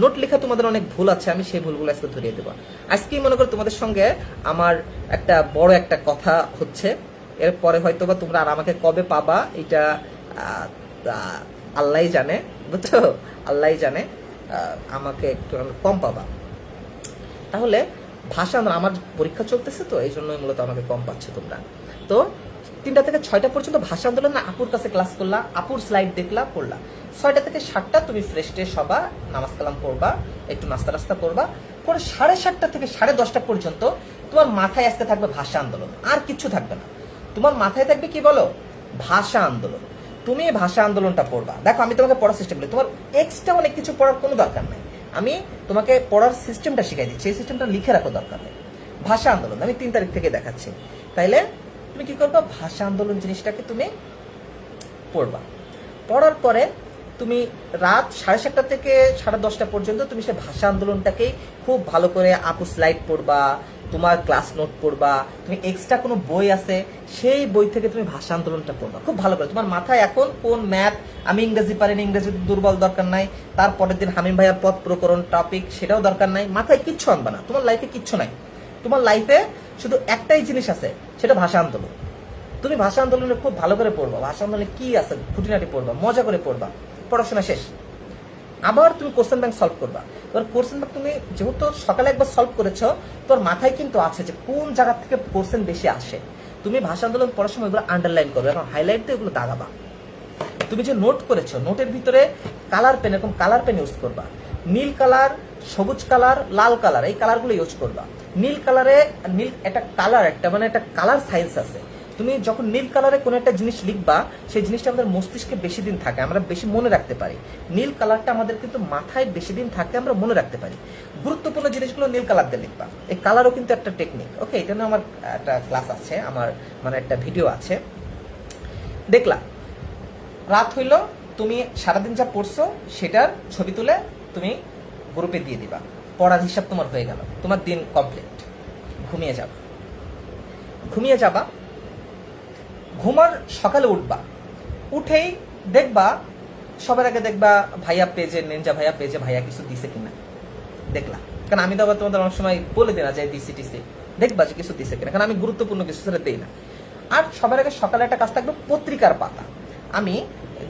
নোট লেখা তোমাদের অনেক ভুল আছে, আমি সেই ভুলগুলো আজকে ধরিয়ে দেবো। আজকেই মনে করো তোমাদের সঙ্গে আমার একটা বড় একটা কথা হচ্ছে, এরপরে হয়তো বা তোমরা আর আমাকে কবে পাবা এটা আল্লাহই জানে, বুঝছো? আল্লাহই জানে, আমাকে একটু কম পাবা। তাহলে ভাষা আমার পরীক্ষা চলতেছে, তো এই জন্যই মূলত আমাকে কম পাচ্ছে তোমরা। তো 3টা থেকে 6টা পর্যন্ত ভাষা আন্দোলন না আপুর কাছে ক্লাস করলা, আপুর স্লাইড দেখলা, পড়লা। 6টা থেকে 7টা তুমি ফ্রেশ ট্রেশ হবা, নামাজ কালাম পড়বা, একটু নাস্তা রাস্তা করবা, করে 7:30টা থেকে 10:30 পর্যন্ত তোমার মাথায় আজকে থাকবে ভাষা আন্দোলন, আর কিছু থাকবে না। তোমার মাথায় থাকবে কি বলো, ভাষা আন্দোলন। তুমি ভাষা আন্দোলনটা পড়বা। দেখো আমি তোমাকে পড়ার সিস্টেম বলি, তোমার এক্সট্রা অনেক কিছু পড়ার কোনো দরকার নাই, আমি তোমাকে পড়ার সিস্টেমটা শিখাই দিচ্ছি, এই সিস্টেমটা লিখে রাখো দরকার নেই। ভাষা আন্দোলন আমি 3 তারিখ থেকে দেখাচ্ছি। তাইলে তুমি কি করবা, ভাষা আন্দোলন জিনিসটাকে তুমি পড়বা। পড়ার পরে তুমি রাত 7:30টা থেকে 10:30 পর্যন্ত তুমি সে ভাষা আন্দোলনটাকেই খুব ভালো করে আপু স্লাইড পড়বা, তোমার ক্লাস নোট পড়বা, তুমি এক্সট্রা কোনো বই আছে সেই বই থেকে তুমি ভাষা আন্দোলনটা পড়বা খুব ভালো করে। তোমার মাথায় এখন কোন ম্যাথ, আমি ইংরেজি পারিনি, ইংরেজি দুর্বল, দরকার নাই। তারপরের দিন হামিম ভাইয়ার পথ প্রকরণ টপিক, সেটাও দরকার নাই। মাথায় কিচ্ছু আনবা না, তোমার লাইফে কিচ্ছু নাই। তোমার লাইফে শুধু একটাই জিনিস আছে, সেটা ভাষা আন্দোলন। তুমি ভাষা আন্দোলনে খুব ভালো করে পড়বা, ভাষা আন্দোলনে কি আছে খুঁটিনাটি পড়বা, মজা করে পড়বা, পড়াশোনা শেষ। আবার তুমি কোশ্চেন ব্যাংক সলভ করবা। এবার কোশ্চেন ব্যাংক তুমি যেহেতু সকালে একবার সলভ করেছো, তোর মাথায় কিন্তু আছে যে কোন জায়গা থেকে কোশ্চেন বেশি আসে। তুমি ভাষা আন্দোলন পড়ার সময় এগুলো আন্ডারলাইন করবে এবং হাইলাইট দিয়ে এগুলো দাগাবা। তুমি যে নোট করেছো, নোটের ভিতরে কালার পেন, এরকম কালার পেন ইউজ করবা। নীল কালার, সবুজ কালার, লাল কালার, এই কালারগুলো ইউজ করবা। নীল কালারে, নীল একটা কালার, একটা মানে একটা কালার সায়েন্স আছে। তুমি যখন নীল কালারে কোনো একটা জিনিস লিখবা, সেই জিনিসটা আমাদের মস্তিষ্কে বেশি দিন থাকে, আমরা বেশি মনে রাখতে পারি। নীল কালারটা আমাদের কিন্তু মাথায় বেশি দিন থাকে, আমরা মনে রাখতে পারি। গুরুত্বপূর্ণ জিনিসগুলো নীল কালার দিয়ে লিখবা। এই কালারও কিন্তু একটা টেকনিক। ওকে, এটা নিয়ে আমার একটা ক্লাস আছে, আমার মানে একটা ভিডিও আছে, দেখলা। রাত হইল, তুমি সারাদিন যা পড়ছো সেটার ছবি তুলে তুমি গ্রুপে দিয়ে দিবা। পড়ার হিসাব তোমার হয়ে গেল, তোমার দিন কমপ্লিট। ঘুমিয়ে যাবা, ঘুমিয়ে যাবা। ঘুমার সকালে উঠবা, উঠেই দেখবা, সবার আগে দেখবা ভাইয়া পেজে, নিনজা ভাইয়া পেজে ভাইয়া কিছু দিছে কিনা দেখলা। কারণ আমি তো আবার তোমাদের অনেক সময় বলে দিই না যে দিছি টিসি, দেখবা যে কিছু দিছে কিনা, কারণ আমি গুরুত্বপূর্ণ কিছু সেটা দিই না। আর সবার আগে সকালে একটা কাজ থাকবে, পত্রিকার পাতা। আমি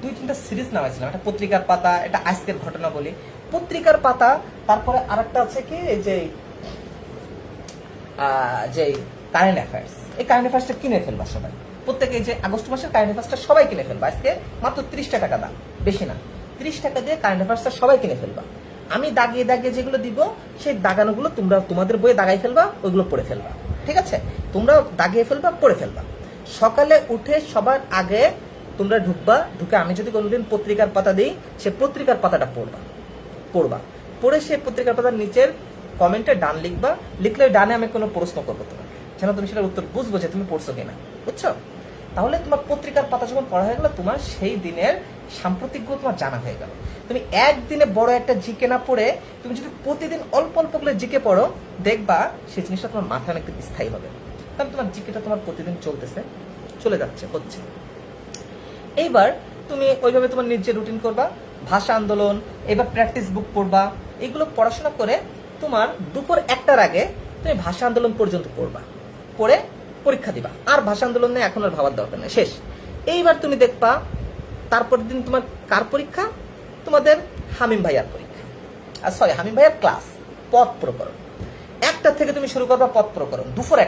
2-3টা সিরিজ নামাইছিলাম, একটা পত্রিকার পাতা, এটা আজকের ঘটনা বলি, পত্রিকার পাতা। তারপরে আরেকটা আছে কি, এই যে কারেন্ট অ্যাফেয়ার্স। এই কারেন্ট অ্যাফেয়ার্সটা কিনে ফেলবা সবাই, প্রত্যেকে। যে আগস্ট মাসের কারেন্ট অ্যাফেয়ার্সটা সবাই কিনে ফেলবা। আজকে মাত্র 30 টাকা দাম, বেশি না। 30 টাকা দিয়ে কারেন্ট অ্যাফেয়ার্সটা সবাই কিনে ফেলবা। আমি দাগিয়ে দাগিয়ে যেগুলো দিব, সেই দাগানোগুলো তোমরা তোমাদের বইয়ে দাগাই ফেলবা, ওইগুলো পড়ে ফেলবা। ঠিক আছে, তোমরা দাগিয়ে ফেলবা, পড়ে ফেলবা। সকালে উঠে সবার আগে তোমরা ঢুকবা, ঢুকে আমি যদি কোনোদিন পত্রিকার পাতা দিই, সে পত্রিকার পাতাটা পড়বা। পড়ে সে পত্রিকার পাতার নিচের কমেন্টে ডান লিখবা। লিখলে ডানে আমি কোনো প্রশ্ন করবো তোমাকে, যেন তুমি সেটার উত্তর বুঝবো যে তুমি পড়ছো কিনা, বুঝছো? তাহলে তোমার পত্রিকার পাতা যখন পড়া হয়ে গেল, তোমার সেই দিনের সাম্প্রতিকগুলো তোমার জানা হয়ে গেল। তুমি একদিনে বড় একটা জিকে না পড়ে, তুমি যদি প্রতিদিন অল্প অল্প করে জিকে পড়ো, দেখবা সেই জিনিসটা তোমার মাথায় অনেকদিন স্থায়ী হবে। কারণ তোমার জিকেটা তোমার প্রতিদিন চলতেছে, চলে যাচ্ছে, হচ্ছে। এইবার তুমি ওইভাবে তোমার নিজের রুটিন করবা। ভাষা আন্দোলন, এবার প্র্যাকটিস বুক পড়বা। এগুলো পড়াশোনা করে তোমার দুপুর 1টার আগে তুমি ভাষা আন্দোলন পর্যন্ত পড়বা, পড়ে পরীক্ষা দিবা। আর ভাষা আন্দোলন নিয়ে এখন আর ভাবার দরকার নেই, শেষ। এইবার তুমি দেখবা তারপর দিন তোমার কার পরীক্ষা? তোমাদের হামিম ভাইয়ার পরীক্ষা, আর সরি হামিম ভাইয়ার ক্লাস, পথ প্রকরণ। 1টা থেকে তুমি শুরু করবা পথ প্রকরণ, দুপুর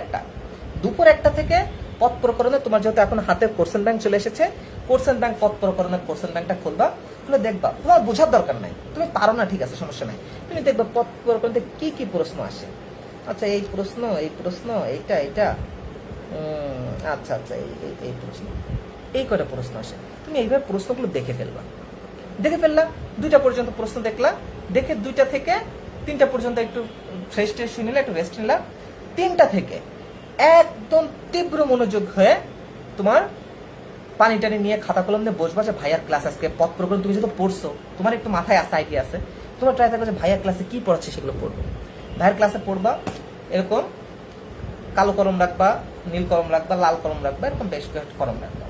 1টা থেকে পথ প্রকরণে তোমার যেহেতু এখন হাতে কোশ্চেন ব্যাংক চলে এসেছে, কোশ্চেন ব্যাংক পথ প্রকরণের কোশ্চেন ব্যাংকটা খুলবা। খুলে দেখবা, তোমার বোঝার দরকার নাই, তুমি পারো না, ঠিক আছে, সমস্যা নাই। তুমি দেখবা পথ প্রকরণে কি কি প্রশ্ন আসে। আচ্ছা এই প্রশ্ন, এইটা, আচ্ছা আচ্ছা, এই প্রশ্ন, এই কয়টা প্রশ্ন আসে। তুমি এইভাবে প্রশ্নগুলো দেখে ফেলবা। দেখে ফেললা, 2টা পর্যন্ত প্রশ্ন দেখলা, দেখে 2টা থেকে 3টা পর্যন্ত একটু ফ্রেশ ট্রেশ নিলে, একটু রেস্ট নিলা। 3টা থেকে একদম তীব্র মনোযোগ হয়ে তোমার পানি টানি নিয়ে খাতা কলম দিয়ে বসবা যে ভাইয়ার ক্লাস আজকে পথ প্রকরণ। তুমি যেহেতু পড়ছো, তোমার একটু মাথায় আসা আইডিয়া আছে, তোমার ট্রাই থাকবে যে ভাইয়ার ক্লাসে কি পড়াচ্ছে সেগুলো পড়বো। ভাইয়ের ক্লাসে পড়বা, এরকম কালো কলম রাখবা, নীল কলম রাখবা, লাল কলম রাখবা, এরকম বেশ কয়েকটা কলম রাখবা।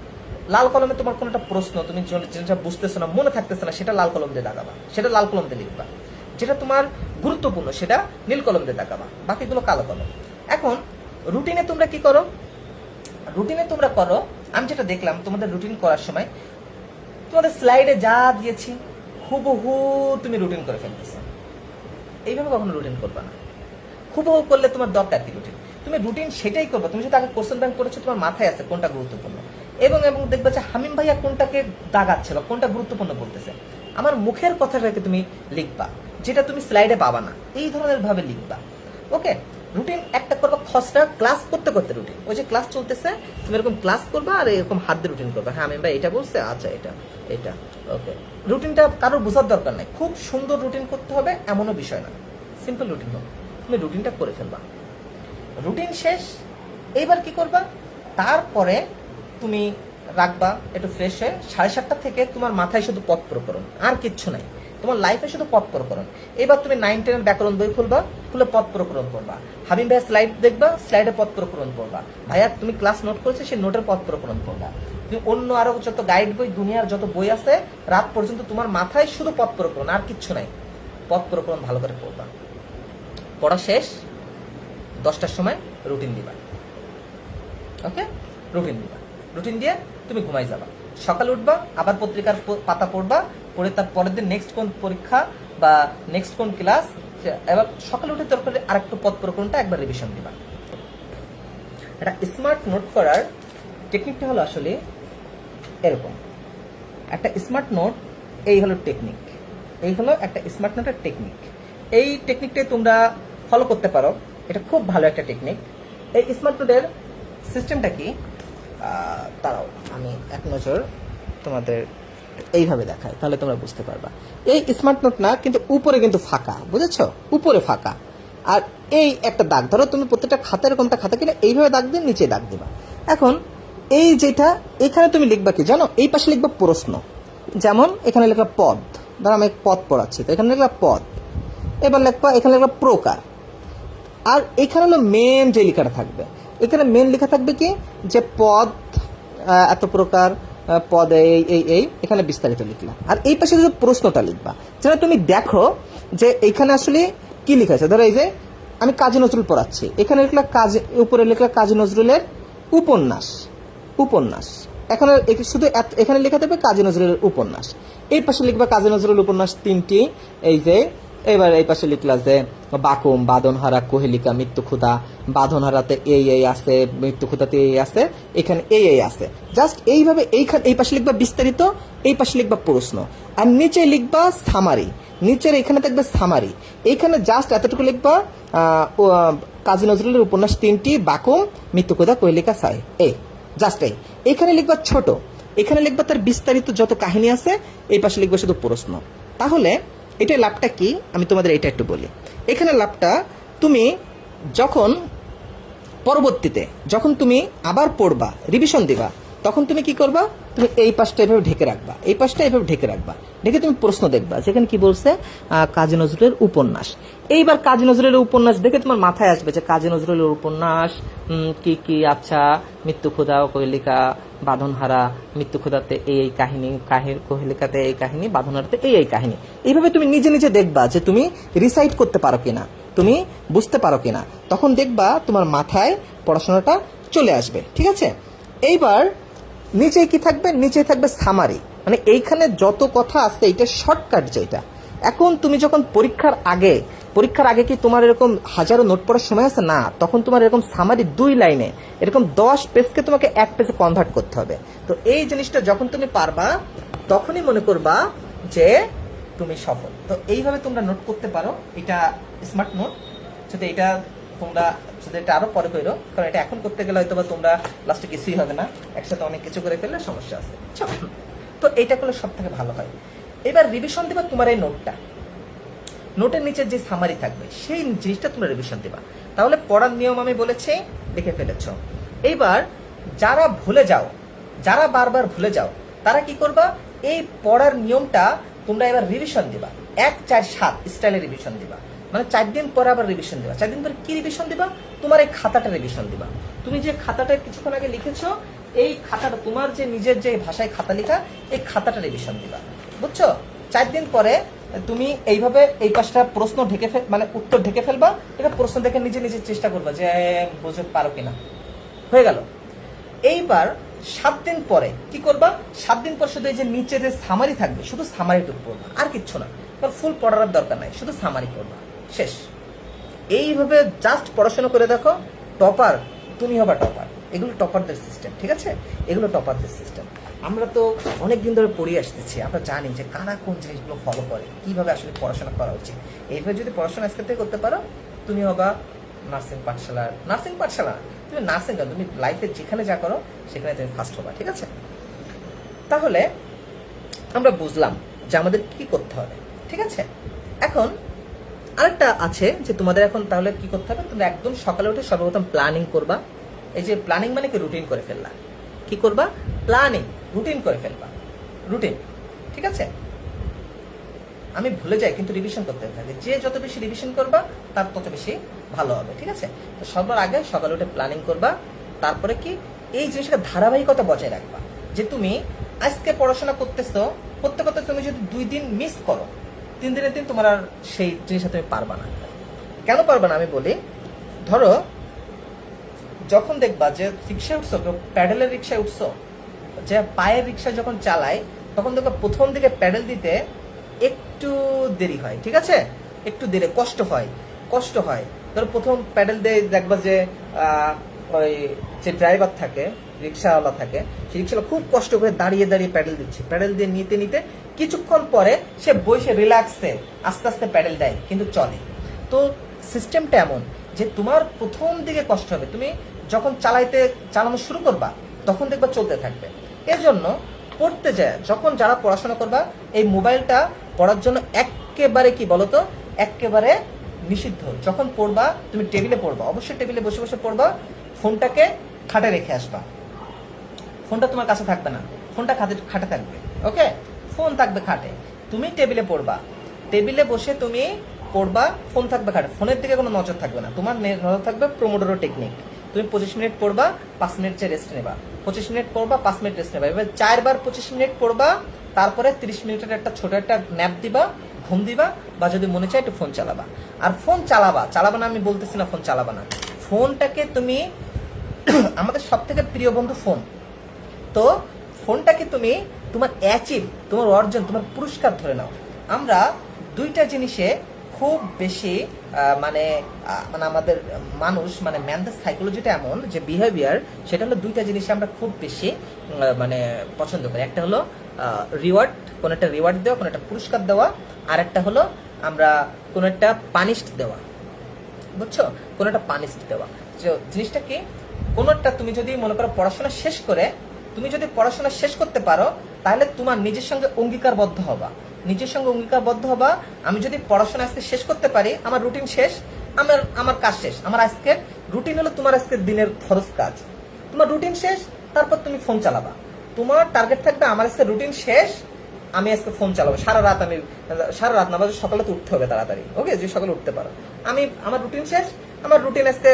লাল কলমে তোমার কোনো একটা প্রশ্ন তুমি যেটা বুঝতেছো না, মনে থাকতেছে না, সেটা লাল কলম দিয়ে দাগাবা, সেটা লাল কলম দিয়ে লিখবা। যেটা তোমার গুরুত্বপূর্ণ সেটা নীল কলম দিয়ে দাগাবা, বাকিগুলো কালো কলম। এখন রুটিনে তোমরা কি করো? রুটিনে তোমরা করো, আমি যেটা দেখলাম তোমাদের রুটিন করার সময়, তোমাদের স্লাইডে যা দিয়েছি হুবহু তুমি রুটিন করে ফেলতেছো। এইভাবে কখনো রুটিন করবা না। হুবহু করলে তোমার দরকার কি রুটিন? তুমি রুটিন সেটাই করবে, তুমি যদি আগে কোশ্চেন ব্যাংক করেছো, তোমার মাথায় আছে কোনটা গুরুত্বপূর্ণ, এবং দেখবে যে হামিম ভাইয়া কোনটাকে দাগাচ্ছে বা কোনটা গুরুত্বপূর্ণ বলতেছে। আমার মুখের কথাটাকে তুমি লিখবা, যেটা তুমি স্লাইডে পাবা না, এই ধরনের ভাবে লিখবা। ওকে, রুটিন একটা করবা খসড়া, ক্লাস করতে করতে রুটিন, ওই যে ক্লাস চলতেছে তুমি এরকম ক্লাস করবা আর এরকম হাত দিয়ে রুটিন করবা। হ্যাঁ হামিম ভাই এটা বলছে, আচ্ছা এটা ওকে। রুটিনটা কারোর বোঝার দরকার নাই, খুব সুন্দর রুটিন করতে হবে এমনও বিষয় না, সিম্পল রুটিন হোক, তুমি রুটিনটা করে ফেলবা। রুটিন শেষ, এইবার কি করবা? তারপরে তুমি রাখবা একটু ফ্রেশ হয়ে, 7:30 থেকে তোমার মাথায় শুধু পথ প্রকরণ, আর কিচ্ছু নাই, তোমার লাইফে শুধু পথ প্রকরণ। এবার তুমি 9-10 ব্যাকরণ বই খুলবা, খুলে পথ প্রকরণ পড়বা। হাবিব ভাইয়া স্লাইড দেখবা, স্লাইডে পথ প্রকরণ পড়বা। ভাইয়া তুমি ক্লাস নোট করেছে, সেই নোটের পথ প্রকরণ পড়বা। তুমি অন্য আরো যত গাইড বই, দুনিয়ার যত বই আছে, রাত পর্যন্ত তোমার মাথায় শুধু পথ প্রকরণ, আর কিচ্ছু নাই। পথ প্রকরণ ভালো করে পড়বা। পড়া শেষ, 10টার সময় রুটিন দিবা। ওকে, রুটিন দিবা। রুটিন দিয়ে তুমি ঘুমাই যাবা, সকালে উঠবা, আবার পত্রিকার পাতা পড়বা, পড়ে তার পরের দিন নেক্সট কোন পরীক্ষা বা নেক্সট কোন ক্লাস, এবার সকালে উঠে দরকার আরেকটু পথ প্রকরণটা একবার রিভিশন দিবা। একটা স্মার্ট নোট করার টেকনিকটা হলো আসলে এরকম। একটা স্মার্ট নোট এই হলো টেকনিক, এই হলো একটা স্মার্ট নোটের টেকনিক। এই টেকনিকটাই তোমরা ফলো করতে পারো, এটা খুব ভালো একটা টেকনিক। এই স্মার্ট নোটের সিস্টেমটা কি, তারাও আমি এক নজর তোমাদের এইভাবে দেখাই, তাহলে তোমরা বুঝতে পারবা। এই স্মার্ট নোট না, কিন্তু উপরে কিন্তু ফাঁকা, বুঝেছো, উপরে ফাঁকা। আর এই একটা দাগ, ধরো তুমি প্রত্যেকটা খাতা এরকমটা খাতা কিনে এইভাবে দাগ দিয়ে নিচে দাগ দিবা। এখন এই যেটা এখানে তুমি লিখবা কি জানো, এই পাশে লিখবা প্রশ্ন, যেমন এখানে লেখা পদ, ধরো আমি পদ পড়াচ্ছি, তো এখানে লিখলা পদ। এবার লিখবা, এখানে লিখবা প্রকার। আর এখানে হলো মেন যে লেখাটা থাকবে, এখানে মেন লেখা থাকবে কি যে পদ এত প্রকার, পদ এই এই এই, এখানে বিস্তারিত লিখলা। আর এই পাশে যে প্রশ্নটা লিখবা, যেন তুমি দেখো যে এইখানে আসলে কি লেখা আছে। ধরো এই যে আমি কাজী নজরুল পড়াচ্ছি, এখানে লিখলা কাজী, উপরে লিখলা কাজী নজরুলের উপন্যাস, উপন্যাস। এখানে শুধু এখানে লেখা থাকবে কাজী নজরুলের উপন্যাস। এই পাশে লিখবা কাজী নজরুল উপন্যাস 3টি, এই যে। এবার এই পাশে লিখলা যে বাকুম, বাঁধনহারা, কোহেলিকা, মৃত্যুক্ষুধা। বাঁধনহারাতে এই এই আছে, মৃত্যুক্ষুধাতে এই আছে, এখানে এই এই আছে। জাস্ট এইভাবে এইখানে এই পাশে লিখবা বিস্তারিত, এই পাশে লিখবা প্রশ্ন, আর নিচে লিখবা সামারি। নিচের এখানে থাকবে সামারি, এইখানে জাস্ট এতটুকু লিখবা কাজী নজরুলের উপন্যাস 3টি, বাকুম, মৃত্যুক্ষুধা, কোহেলিকা, সাই, এই জাস্ট এই। এখানে লিখবা ছোট, এখানে লিখবা তার বিস্তারিত যত কাহিনী আছে, এই পাশে লিখবা শুধু প্রশ্ন। তাহলে এটা লাভটা কি আমি তোমাদের এটা একটু বলি। এখানে লাভটা, তুমি যখন পরবর্তীতে যখন তুমি আবার পড়বা, রিভিশন দিবা, তখন তুমি কি করবা, তুমি এই পাশটা এভাবে ঢেকে রাখবা, এই পাশটা এভাবে ঢেকে রাখবা, ঢেকে তুমি প্রশ্ন দেখবা যেখানে কি বলছে কাজী নজরুলের উপন্যাস। এইবার কাজী নজরুলের উপন্যাস দেখে তোমার মাথায় আসবে যে কাজী নজরুলের উপন্যাস কি কি, আচ্ছা মৃত্যুক্ষুধা, কোহেলিকা, বাঁধনহারা, মৃত্যুক্ষুধাতে এই এই কাহিনী, কোহেলিকাতে এই কাহিনী, বাঁধনহারাতে এই এই কাহিনী। এইভাবে তুমি নিজে নিজে দেখবা যে তুমি রিসাইট করতে পারো কিনা, তুমি বুঝতে পারো কিনা, তখন দেখবা তোমার মাথায় পড়াশোনাটা চলে আসবে। ঠিক আছে, এইবার নিচে কি থাকবে, নিচে থাকবে সামারি, মানে এইখানে যত কথা আছে এটা শর্টকাট যেটা। এখন তুমি যখন পরীক্ষার আগে কি তোমার এরকম হাজারো নোট পড়ার সময় আছে না, তখন তোমার এরকম সামারি 2 লাইনে এরকম 10 পেজকে তোমাকে 1 পেজে কনভার্ট করতে হবে। তো এই জিনিসটা যখন তুমি পারবা, তখনই মনে করবা যে তুমি সফল। তো এইভাবে তোমরা নোট করতে পারো, এটা স্মার্ট নোট। যদি এটা তোমরা যদি এটা আরো পরে করো, কারণ এটা এখন করতে গেলে হয়তো বা তোমরা লাস্টে কিছুই হবে না, একসাথে অনেক কিছু করে ফেললে সমস্যা আছে। তো এইটা করলে সব থেকে ভালো হয়। এবার রিভিশন দিবা তোমার এই নোটটা, নোটের নিচে যে সামারি থাকবে সেই জিনিসটা তোমরা রিভিশন দিবা। তাহলে পড়ার নিয়ম আমি বলেছি, দেখে ফেলেছ। এইবার যারা ভুলে যাও, যারা বারবার ভুলে যাও, তারা কি করবা, এই পড়ার নিয়মটা তোমরা এবার রিভিশন দিবা, 1-4-7 স্টাইলে রিভিশন দিবা। মানে 4 দিন পরে আবার রিভিশন দিবা। 4 দিন পরে কি রিভিশন দিবা, তোমার এই খাতাটা রিভিশন দিবা। তুমি যে খাতাটা কিছুক্ষণ আগে লিখেছো, এই খাতাটা তোমার যে নিজের যে ভাষায় খাতা লেখা, এই খাতাটা রিভিশন দিবা, বুঝছো। 4 দিন পরে তুমি এইভাবে এই পাশটা প্রশ্ন ঢেকে মানে উত্তর ঢেকে ফেলবা, এটা প্রশ্ন দেখে নিজে নিজে চেষ্টা করবা যে বুঝতে পারো কিনা, হয়ে গেল। এইবার 7 দিন পরে কি করবা, 7 দিন পর শুধু এই যে নিচে যে সামারি থাকবে, শুধু সামারিটুকু পড়বা, আর কিচ্ছু না। ফুল পড়ার দরকার নাই, শুধু সামারি পড়বা, শেষ। এইভাবে জাস্ট পড়াশোনা করে দেখো, টপার তুমি হবা, টপার। এগুলো টপারদের সিস্টেম, ঠিক আছে, এগুলো টপারদের সিস্টেম। আমরা তো অনেকদিন ধরে পড়ে আসতেছি, আমরা জানি যে কারা কোন জিনিসগুলো ফলো করে, কিভাবে আসলে পড়াশোনা করা উচিত। এইভাবে যদি পড়াশোনা আজকে থেকে করতে পারো, তুমি হবা নার্সিং পাঠশালা, তুমি নার্সিং করো, তুমি লাইফে যেখানে যা করো সেখানে তুমি ফার্স্ট হবা, ঠিক আছে। তাহলে আমরা বুঝলাম যে আমাদের কি করতে হবে, ঠিক আছে। এখন আরেকটা আছে যে তোমাদের এখন তাহলে কি করতে হবে, তোমরা একদম সকালে উঠে সর্বপ্রথম প্ল্যানিং করবা। এই যে প্ল্যানিং মানে কি, রুটিন করে ফেললা। কি করবা, প্ল্যানিং, রুটিন করে ফেলবা, রুটিন, ঠিক আছে। আমি ভুলে যাই কিন্তু রিভিশন করতে থাকে, যে যত বেশি রিভিশন করবা তার তত বেশি ভালো হবে, ঠিক আছে। তো সবার আগে সকালে উঠে প্ল্যানিং করবা। তারপরে কি, এই জিনিসটা ধারাবাহিকতা বজায় রাখবা, যে তুমি আজকে পড়াশোনা করতেছো, করতে করতে তুমি যদি 2 দিন মিস করো, 3 দিনের দিন তোমার আর সেই জিনিসটা তুমি পারবা না। কেন পারবা না আমি বলি, ধরো যখন দেখবা যে রিক্সায় উঠছো, কেউ প্যাডেলের রিক্সায় উঠছো, যে পায়ের রিক্সা যখন চালায় তখন দেখবা প্রথম দিকে প্যাডেল দিতে একটু দেরি হয়, ঠিক আছে, একটু দেরি, কষ্ট হয়। ধরো প্রথম প্যাডেল দিয়ে দেখবা যে ওই যে ড্রাইভার থাকে, রিক্সাওয়ালা থাকে, সেই রিক্সাওয়ালা খুব কষ্ট করে দাঁড়িয়ে দাঁড়িয়ে প্যাডেল দিচ্ছে, প্যাডেল দিয়ে নিতে নিতে কিছুক্ষণ পরে সে বসে রিল্যাক্সে আস্তে আস্তে প্যাডেল দেয়, কিন্তু চলে। তো সিস্টেমটা এমন যে তোমার প্রথম দিকে কষ্ট হবে, তুমি যখন চালানো শুরু করবা তখন দেখবা চলতে থাকবে। এর জন্য পড়তে যায় যখন যারা পড়াশোনা করবা, এই মোবাইলটা পড়ার জন্য একেবারে কি বলতো, একেবারে নিষিদ্ধ। যখন পড়বা তুমি টেবিলে পড়বা, অবশ্যই টেবিলে বসে বসে পড়বা, ফোনটাকে খাটে রেখে আসবা, ফোনটা তোমার কাছে থাকবে না, ফোনটা খাটে থাকবে, ওকে, ফোন থাকবে খাটে, তুমি টেবিলে পড়বা, টেবিলে বসে তুমি পড়বা, ফোন থাকবে খাটে, ফোনের দিকে কোনো নজর থাকবে না, তোমার নজর থাকবে প্রোমোডোরো টেকনিক। তুমি 25 মিনিট পড়বা, 5 মিনিট রেস্ট নেবা, 25 মিনিট পড়বা, 5 মিনিট রেস্ট নেবা, এবার 4 বার 25 মিনিট পড়বা, তারপরে 30 মিনিটের একটা ছোট একটা ন্যাপ দিবা, ঘুম দিবা, বা যদি মনে চায় একটু ফোন চালাবা। আর ফোন চালাবা না আমি বলতেছি না, ফোন চালাবা না, ফোনটাকে তুমি আমাদের সব থেকে প্রিয় বন্ধু ফোন, তো ফোনটাকে তুমি তোমার অ্যাচিভ, তোমার অর্জন, তোমার পুরস্কার ধরে নাও। আমরা দুইটা জিনিসে খুব বেশি মানে আমাদের মানুষ মানে ম্যানদের সাইকোলজিটা এমন যে বিহেভিয়ার, সেটা হলো দুইটা জিনিসে আমরা খুব বেশি মানে পছন্দ করি। একটা হলো রিওয়ার্ড, কোনো একটা রিওয়ার্ড দেওয়া, কোনো একটা পুরস্কার দেওয়া, আর একটা হলো আমরা কোনো একটা পানিশড দেওয়া, বুঝছো, কোনো একটা পানিশড দেওয়া। জিনিসটা কি, কোনো একটা তুমি যদি মনে করো পড়াশোনা শেষ করে, তুমি যদি পড়াশোনা শেষ করতে পারো, তাহলে তোমার নিজের সঙ্গে অঙ্গীকারবদ্ধ হবা, আমি যদি পড়াশোনা আজকে শেষ করতে পারি, আমার রুটিন শেষ, আমার কাজ শেষ, আমার আজকের রুটিন হলো তোমার আজকের দিনের ফরজ কাজ, তোমার রুটিন শেষ, তারপর তুমি ফোন চালাবা, তোমার টার্গেট থাকবে আমার আজকে রুটিন শেষ, আমি আজকে ফোন চালাবো সারা রাত, আমি সারা রাত না, আমাদের সকালে তো উঠতে হবে তাড়াতাড়ি, ওকে, যে সকালে উঠতে পারো, আমার রুটিন শেষ, আমার রুটিন আজকে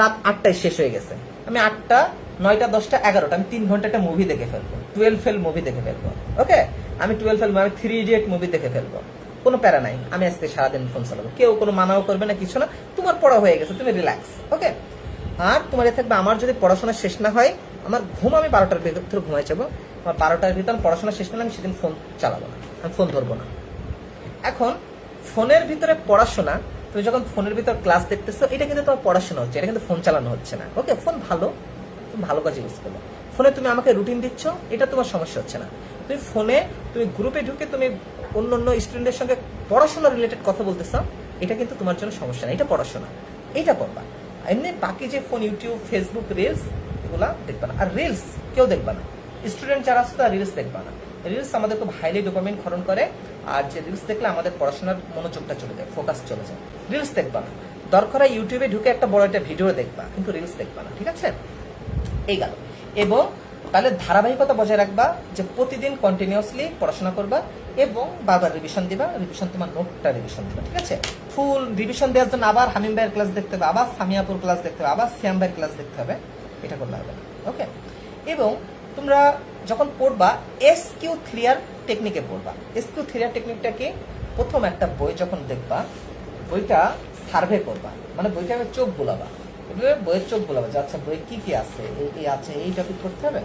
রাত 8টায় শেষ হয়ে গেছে, আমি 8টা 9টা 10টা 11টা আমি 3 ঘন্টা একটা মুভি দেখে ফেলবো, 12 ফেল মুভি দেখে ফেলবো, ওকে, আমি 12 ফেল, আমি 3 ইডিয়েট মুভি দেখে ফেলবো, কোনো প্যারা নাই, আমি আজকে সারাদিন ফোন চালাবো, কেউ কোনো মানাও করবে না, কিছু না, তোমার পড়া হয়ে গেছে, তুমি রিল্যাক্স, ওকে। আর তোমার থাকবে আমার যদি পড়াশোনা শেষ না হয়, আমার ঘুম, আমি 12টার ভিতরে ঘুমাই যাবো, আমার 12টার ভিতরে পড়াশোনা শেষ করলে আমি সেদিন ফোন চালাবো না, আমি ফোন ধরবো না। এখন ফোনের ভিতরে পড়াশোনা, তুমি যখন ফোনের ভিতর ক্লাস দেখতেছো, এটা কিন্তু তোমার পড়াশোনা হচ্ছে, এটা কিন্তু ফোন চালানো হচ্ছে না, ওকে। ফোন ভালো, তুমি ভালো কাজে ইউজ করবে, ফোনে তুমি আমাকে রুটিন দিচ্ছ, এটা তোমার সমস্যা হচ্ছে না, তুমি ফোনে তুমি গ্রুপে ঢুকে তুমি অন্য স্টুডেন্টের সঙ্গে পড়াশোনা রিলেটেড কথা বলতেছো, এটা কিন্তু তোমার জন্য সমস্যা না, এটা পড়াশোনা, এটা করবা। এমনি বাকি যে ফোন, ইউটিউব, ফেসবুক, রিলস, এগুলা দেখবা না। আর রিলস কেউ দেখবা না, স্টুডেন্ট যারা আছে তারা রিলস দেখবা না, রিলস আমাদের খুব হাইলি ডোপামিন ক্ষরণ করে, আর যে রিলস দেখলে আমাদের পড়াশোনার মনোযোগটা চলে যায়, ফোকাস চলে যায়, রিলস দেখবা না। দরকার হয় ইউটিউবে ঢুকে একটা বড় একটা ভিডিও দেখবা, কিন্তু রিলস দেখবা না, ঠিক আছে, এই গেল। এবং তাহলে ধারাবাহিকতা বজায় রাখবা, যে প্রতিদিন কন্টিনিউয়াসলি পড়াশোনা করবা এবং বারবার রিভিশন দিবা, রিভিশন তোমার নোটটা রিভিশন দিবা, ঠিক আছে। ফুল রিভিশন দেওয়ার জন্য আবার হামিম ভাইয়ের ক্লাস দেখতে হবে, আবার সামিয়াপুর ক্লাস দেখতে হবে, আবার শ্যাম ভাইয়ের ক্লাস দেখতে হবে, এটা করলে হবে না, ওকে। এবং তোমরা যখন পড়বা এসকিউ থ্রিয়ার টেকনিকে পড়বা। এসকিউ থ্রিয়ার টেকনিকটা কি, প্রথম একটা বই যখন দেখবা, বইটা সার্ভে করবা, মানে বইটা চোখ বোলাবা, বইয়ের চোখ বোলাবা যে আচ্ছা বই কি কি আছে, এই আছে, এই টপিক করতে হবে,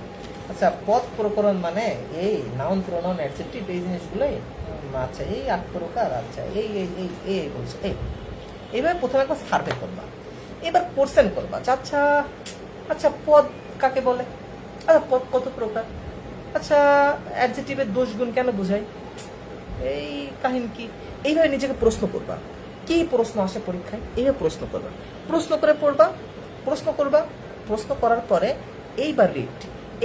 আচ্ছা পদ প্রকরণ মানে এই নাউন প্রোনাউন অ্যাডজেক্টিভ, এই জিনিসগুলোই, আচ্ছা এই 8 প্রকার, আচ্ছা এই এই এই এই বলছে, এইভাবে প্রথমে একবার সার্ভে করবা, এবার কোশ্চেন করবা, আচ্ছা আচ্ছা পদ কাকে বলে, আচ্ছা পদ কত প্রকার, আচ্ছা অ্যাডজেক্টিভের দোষ গুণ কেন বোঝায়, এই কাহিনী কি, এইভাবে নিজেকে প্রশ্ন করবা, কি প্রশ্ন আসে পরীক্ষায়, এইভাবে প্রশ্ন করবা, প্রশ্ন করে পড়বা, প্রশ্ন করার পরে এইবার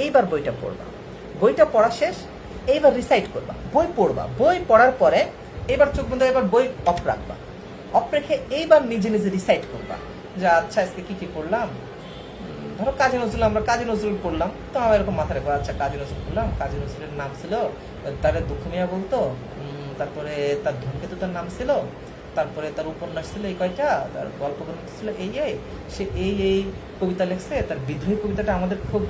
এইবার বইটা পড়বা, বইটা পড়া শেষ, এইবার রিসাইট করবা, বই পড়বা, বই পড়ার পরে এবার চোখ বন্ধ, এবার বই অফ রাখবা, অফ রেখে এইবার নিজে নিজে রিসাইট করবা যে আচ্ছা আজকে কি কি পড়লাম। ধরো কাজী নজরুল, আমরা কাজী নজরুল পড়লাম, তো আমার এরকম মাথায় রাখবো, আচ্ছা কাজী নজরুল পড়লাম, কাজী নজরুলের নাম ছিল তার দুঃখ মিয়া বলতো, তারপরে তার ধূমকেতু তার নাম ছিল, তারপরে তার উপন্যাস ছিল এই কয়টা, তার গল্প গ্রন্থ ছিল এই সে এই কবিতা লিখছে, তার বিদ্রোহী কবিতাটা আমাদের খুব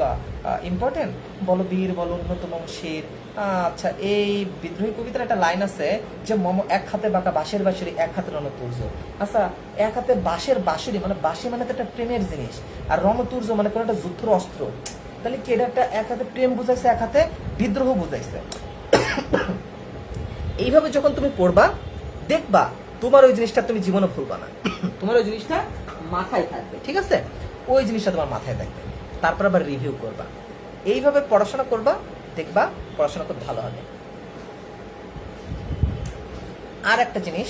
ইম্পর্টেন্ট, বলো বীর বলো অন্যতম শের, আচ্ছা, এই বিদ্রোহী কবিতার একটা লাইন আছে যে মম এক হাতে বাঁকা বাঁশের বাঁশুরি, এক হাতে রণতুর্য। আচ্ছা, এক হাতে বাঁশের বাঁশুরি মানে বাঁশি মানে তো একটা প্রেমের জিনিস, আর রণতুর্য মানে কোনো একটা যুদ্ধর অস্ত্র। তাহলে কি এটা একটা এক হাতে প্রেম বুঝাইছে, এক হাতে বিদ্রোহ বুঝাইছে। এইভাবে যখন তুমি পড়বা দেখবা তোমার ওই জিনিসটা তুমি জীবনে ভুলবা না, তোমার ওই জিনিসটা মাথায় থাকবে, ঠিক আছে? ওই জিনিসটা তোমার মাথায় থাকবে, তারপর আবার রিভিউ করবা। এইভাবে পড়াশোনা করবা, দেখবা পড়াশোনা খুব ভালো হবে। আর একটা জিনিস,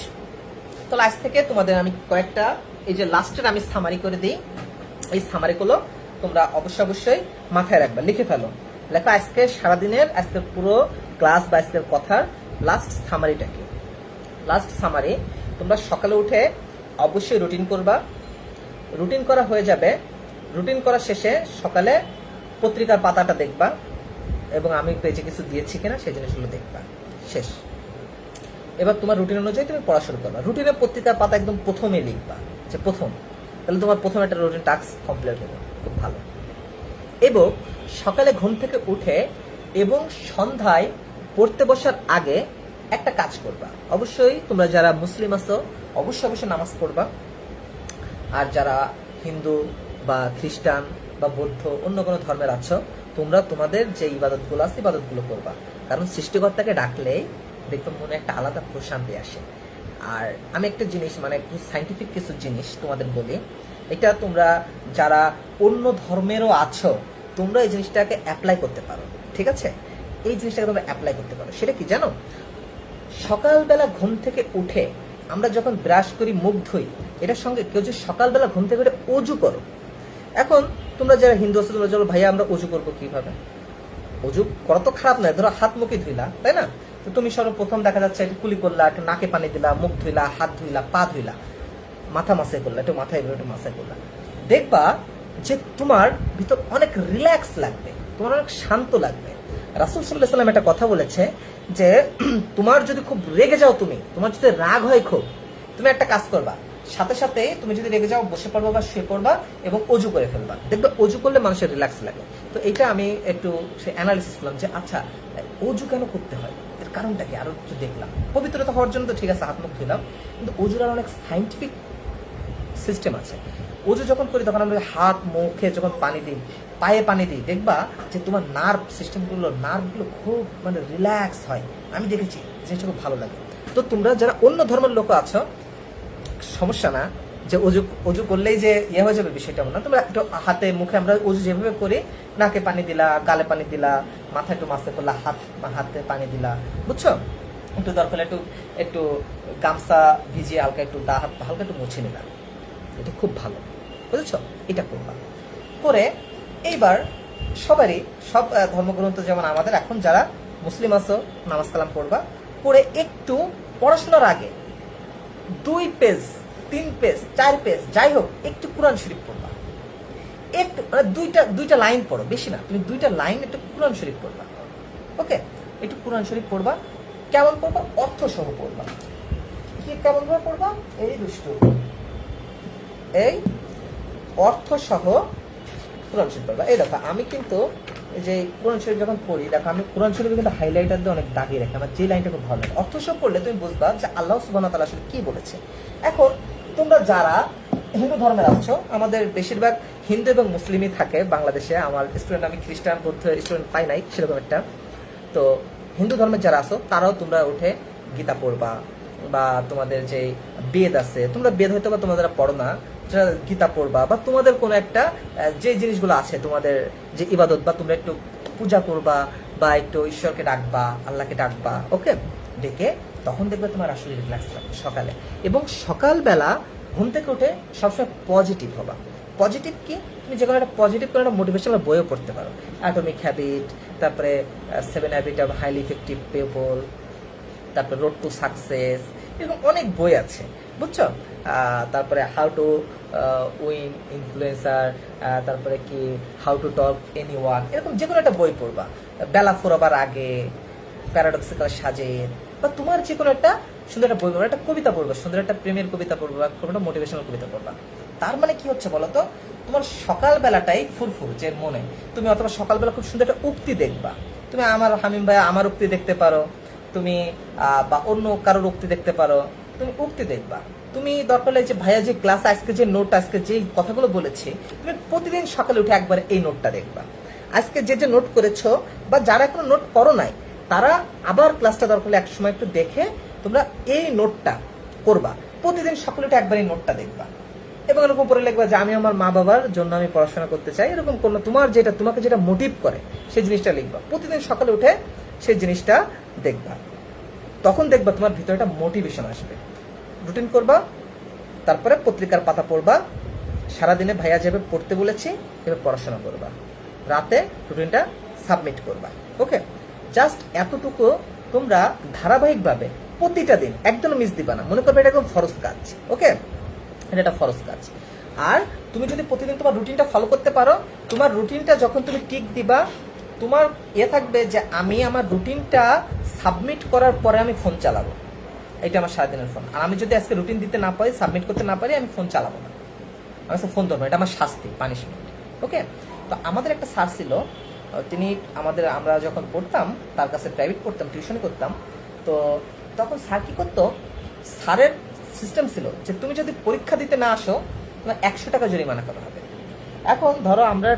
তো আজ থেকে তোমাদের আমি কয়েকটা এই যে লাস্টের আমি সামারি করে দিই, এই সামারিগুলো তোমরা অবশ্যই মাথায় রাখবা, লিখে ফেলো। লেখো আজকে সারাদিনের, আজকের পুরো ক্লাস বা আজকের কথার লাস্ট সামারিটা কি। লাস্ট সামারি, তোমরা সকালে উঠে অবশ্যই রুটিন করবা। রুটিন করা হয়ে যাবে, রুটিন করা শেষে সকালে পত্রিকার পাতাটা দেখবা এবং আমি পেজে কিছু দিয়েছি কিনা সেই জিনিসগুলো দেখবা। শেষ। এবার তোমার রুটিন অনুযায়ী তুমি পড়া শুরু করবা। রুটিনের পত্রিকার পাতা একদম প্রথমে লিখবা, যে প্রথম, তাহলে তোমার প্রথম একটা রুটিন টাস্ক কমপ্লিট হবে, খুব ভালো। এবং সকালে ঘুম থেকে উঠে এবং সন্ধ্যায় পড়তে বসার আগে একটা কাজ করবা। অবশ্যই তোমরা যারা মুসলিম আছো অবশ্যই নামাজ পড়বা, আর যারা হিন্দু বা খ্রিস্টান বা বৌদ্ধ অন্য কোনো ধর্মের আছো তোমরা তোমাদের যে ইবাদতগুলো আছে ইবাদতগুলো করবা। কারণ সৃষ্টিকর্তাকে ডাকলেই দেখবে মনে একটা আলাদা প্রশান্তি আসে। আর আমি একটা জিনিস মানে একটু সাইন্টিফিক কিছু জিনিস তোমাদের বলি, এটা তোমরা যারা অন্য ধর্মেরও আছো তোমরা এই জিনিসটাকে অ্যাপ্লাই করতে পারো, ঠিক আছে? এই জিনিসটাকে তোমরা অ্যাপ্লাই করতে পারো। সেটা কি জানো? সকালবেলা ঘুম থেকে উঠে আমরা যখন ব্রাশ করি, মুখ ধুই, এটার সঙ্গে কেউ যদি সকালবেলা ঘুম থেকে উঠে অজু করো। এখন তোমরা যারা হিন্দু আছো তোমরা চলো ভাইয়া আমরা অজু করবো কিভাবে? অজু করা তো খারাপ নয়, ধরো হাত মুখে ধুইলা, তাই না? তো তুমি সর্বপ্রথম দেখা যাচ্ছে একটু কুলি করলা, একটু নাকে পানি দিলা, মুখ ধুইলা, হাত ধুইলা, পা ধুইলা, মাথা মাসাই করলা, একটু মাথায় একটু মাসাই করলা। দেখবা যে তোমার ভিতর অনেক রিল্যাক্স লাগবে, তোমার অনেক শান্ত লাগবে। রাসূল সাল্লাল্লাহু আলাইহি ওয়াসাল্লাম একটা কথা বলেছে যে তোমার যদি খুব রেগে যাও, তোমার যদি রাগ হয় খুব, তুমি একটা কাজ করবা, সাথে সাথে তুমি যদি রেগে যাও বসে পড়বা বা শুয়ে পড়বা এবং অজু করে ফেলবা। দেখবে অজু করলে মানুষের রিল্যাক্স লাগে। তো এটা আমি একটু অ্যানালিসিস করলাম যে আচ্ছা অজু কেন করতে হয়, এর কারণটা কি, আরো একটু দেখলাম। পবিত্রতা হওয়ার জন্য তো ঠিক আছে, হাত মুখ ধুলাম, কিন্তু অজুর আর অনেক সাইন্টিফিক সিস্টেম আছে। অজু যখন করি তখন আমরা হাত মুখে যখন পানি দিই, পায়ে পানি দিই, দেখবা যে তোমার নার্ভগুলো খুব মানে রিল্যাক্স হয়। আমি দেখেছি জিনিসটা খুব ভালো লাগে। তো তোমরা যারা অন্য ধর্মের লোক আছো সমস্যা না যে অজু করলেই যে ইয়ে হয়ে যাবে, বিষয়টা না। তোমরা একটু হাতে মুখে, আমরা অজু যেভাবে করি, নাকে পানি দিলা, গালে পানি দিলা, মাথায় একটু মাসে করলা, হাতে পানি দিলা, বুঝছো? একটু দরকার একটু গামছা ভিজিয়ে হালকা একটু হালকা একটু মুছে নিলাম, এটা খুব ভালো, বুঝেছো? এটা করবা। করে এইবার সবারই সব ধর্মগ্রন্থ যেমন আমাদের, এখন যারা মুসলিম আছো নামাজ কালাম পড়বা, পড়ে একটু পড়াশোনার আগে 2 পেজ 3 পেজ 4 পেজ যাই হোক একটু কোরআন শরীফ পড়বা। একটু মানে দুইটা লাইন পড়ো, বেশি না, তুমি 2টা লাইন একটু কোরআন শরীফ পড়বা। ওকে, একটু কোরআন শরীফ পড়বা। কেমন পড়বা? অর্থ সহ পড়বা। কি কেমন ভাবে পড়বা? এই দুষ্টু, এই অর্থ সহ কোরআন শরীফ পড়বা। এই দেখো আমি কিন্তু এই যে কোরআন শরীফ যখন পড়ি, দেখো আমি কোরআন শরীফে কিন্তু হাইলাইটার দিয়ে অনেক দাগিয়ে রাখি, আমার যে লাইনটা খুব ভালো লাগে। অর্থ সহ পড়লে তুমি বুঝবা যে আল্লাহ সুবহানাহু ওয়া তাআলা আসলে কি বলেছে। এখন তোমরা যারা হিন্দু ধর্মের আছো, আমাদের বেশিরভাগ হিন্দু এবং মুসলিমই থাকে বাংলাদেশে। আমার স্টুডেন্ট আমি খ্রিস্টান বৌদ্ধ স্টুডেন্ট পাই নাই সেরকম একটা। তো হিন্দু ধর্মের যারা আছো তারাও তোমরা উঠে গীতা পড়বা, বা তোমাদের যে বেদ আছে, তোমরা বেদ হয়তো বা তোমরা যারা পড়ো না গীতা পড়বা, বা তোমাদের কোনো একটা যে জিনিসগুলো আছে তোমাদের যে ইবাদত, বা তোমরা একটু পূজা করবা বা একটু ঈশ্বরকে ডাকবা, আল্লাহকে ডাকবা। ওকে, ডেকে তখন দেখবে তোমার আসলে রিল্যাক্স লাগবে সকালে। এবং সকালবেলা ঘুম থেকে উঠে সবসময় পজিটিভ হবা। পজিটিভ কি? তুমি যে কোনো একটা পজিটিভ কোনো একটা মোটিভেশনাল বইও পড়তে পারো। অ্যাটমিক হ্যাবিট, তারপরে 7 habit of highly effective people, তারপরে রোড টু সাকসেস, এরকম অনেক বই আছে, বুঝছো? তারপরে হাউ টু উইন ইনফ্লুয়েন্সার, তারপরে কি হাউ টু টক এনিওয়ান, এরকম যে কোনো একটা বই পড়বা। বেলা ফোরাবার আগে, প্যারাডক্সিক্যাল সাজের, বা তোমার যে কোনো একটা সুন্দর একটা বই পড়বা, একটা কবিতা পড়বা, সুন্দর একটা প্রেমের কবিতা পড়বা, কোনো একটা মোটিভেশনাল কবিতা পড়বা। তার মানে কি হচ্ছে বলতো, তোমার সকালবেলাটাই ফুরফুর যে মনে, তুমি অথবা সকালবেলা খুব সুন্দর একটা উক্তি দেখবা, তুমি আমার হামিম ভাই আমার উক্তি দেখতে পারো, তুমি বা অন্য কারোর উক্তি দেখতে পারো, তুমি উক্তি দেখবা। তুমি দরকার হলে যে ভাইয়া যে ক্লাস আজকে যে নোট আজকে যে কথাগুলো বলেছি, তুমি প্রতিদিন সকালে উঠে একবার এই নোটটা দেখবা। আজকে যে যে নোট করেছো বা যারা এখনো নোট করো নাই, তারা আবার ক্লাসটা দরকার হলে এক সময় একটু দেখে তোমরা এই নোটটা করবা। প্রতিদিন সকালে উঠে একবার এই নোটটা দেখবা এবং এরকম পরে লিখবা যে আমি আমার মা বাবার জন্য আমি পড়াশোনা করতে চাই, এরকম কোনো তোমাকে যেটা মোটিভ করে সেই জিনিসটা লিখবা। প্রতিদিন সকালে উঠে সেই জিনিসটা দেখবা, তখন দেখবা তোমার ভিতরে একটা মোটিভেশন আসবে। রুটিন করবা, তারপরে পত্রিকার পাতা পড়বা, সারাদিনে ভাইয়া যাবে পড়তে বলেছি এবার পড়াশোনা করবা, রাতে রুটিনটা সাবমিট করবা। ওকে, জাস্ট এতটুকু তোমরা ধারাবাহিকভাবে প্রতিটা দিন একদম মিস দিবা না। মনে করবে এটা একদম ফরজ কাজ। ওকে, এটা একটা ফরজ কাজ। আর তুমি যদি প্রতিদিন তোমার রুটিনটা ফলো করতে পারো, তোমার রুটিনটা যখন তুমি টিক দিবা, তোমার থাকবে যে আমি আমার রুটিনটা সাবমিট করার পরে আমি ফোন চালাবো, এটা আমার সারাদিনের ফোন। আর আমি যদি আজকে রুটিন দিতে না পারি, সাবমিট করতে না পারি, আমি ফোন চালাবো না, আমি ফোন ধরবো, এটা আমার শাস্তি, পানিশমেন্ট। ওকে, তো আমাদের একটা স্যার ছিল, তিনি আমরা যখন পড়তাম তার কাছে প্রাইভেট পড়তাম, টিউশন করতাম, তো তখন স্যার কি করতো, স্যারের সিস্টেম ছিল যে তুমি যদি পরীক্ষা দিতে না আসো তোমার 100 টাকা জরিমানা করা হবে। এখন ধরো আমরা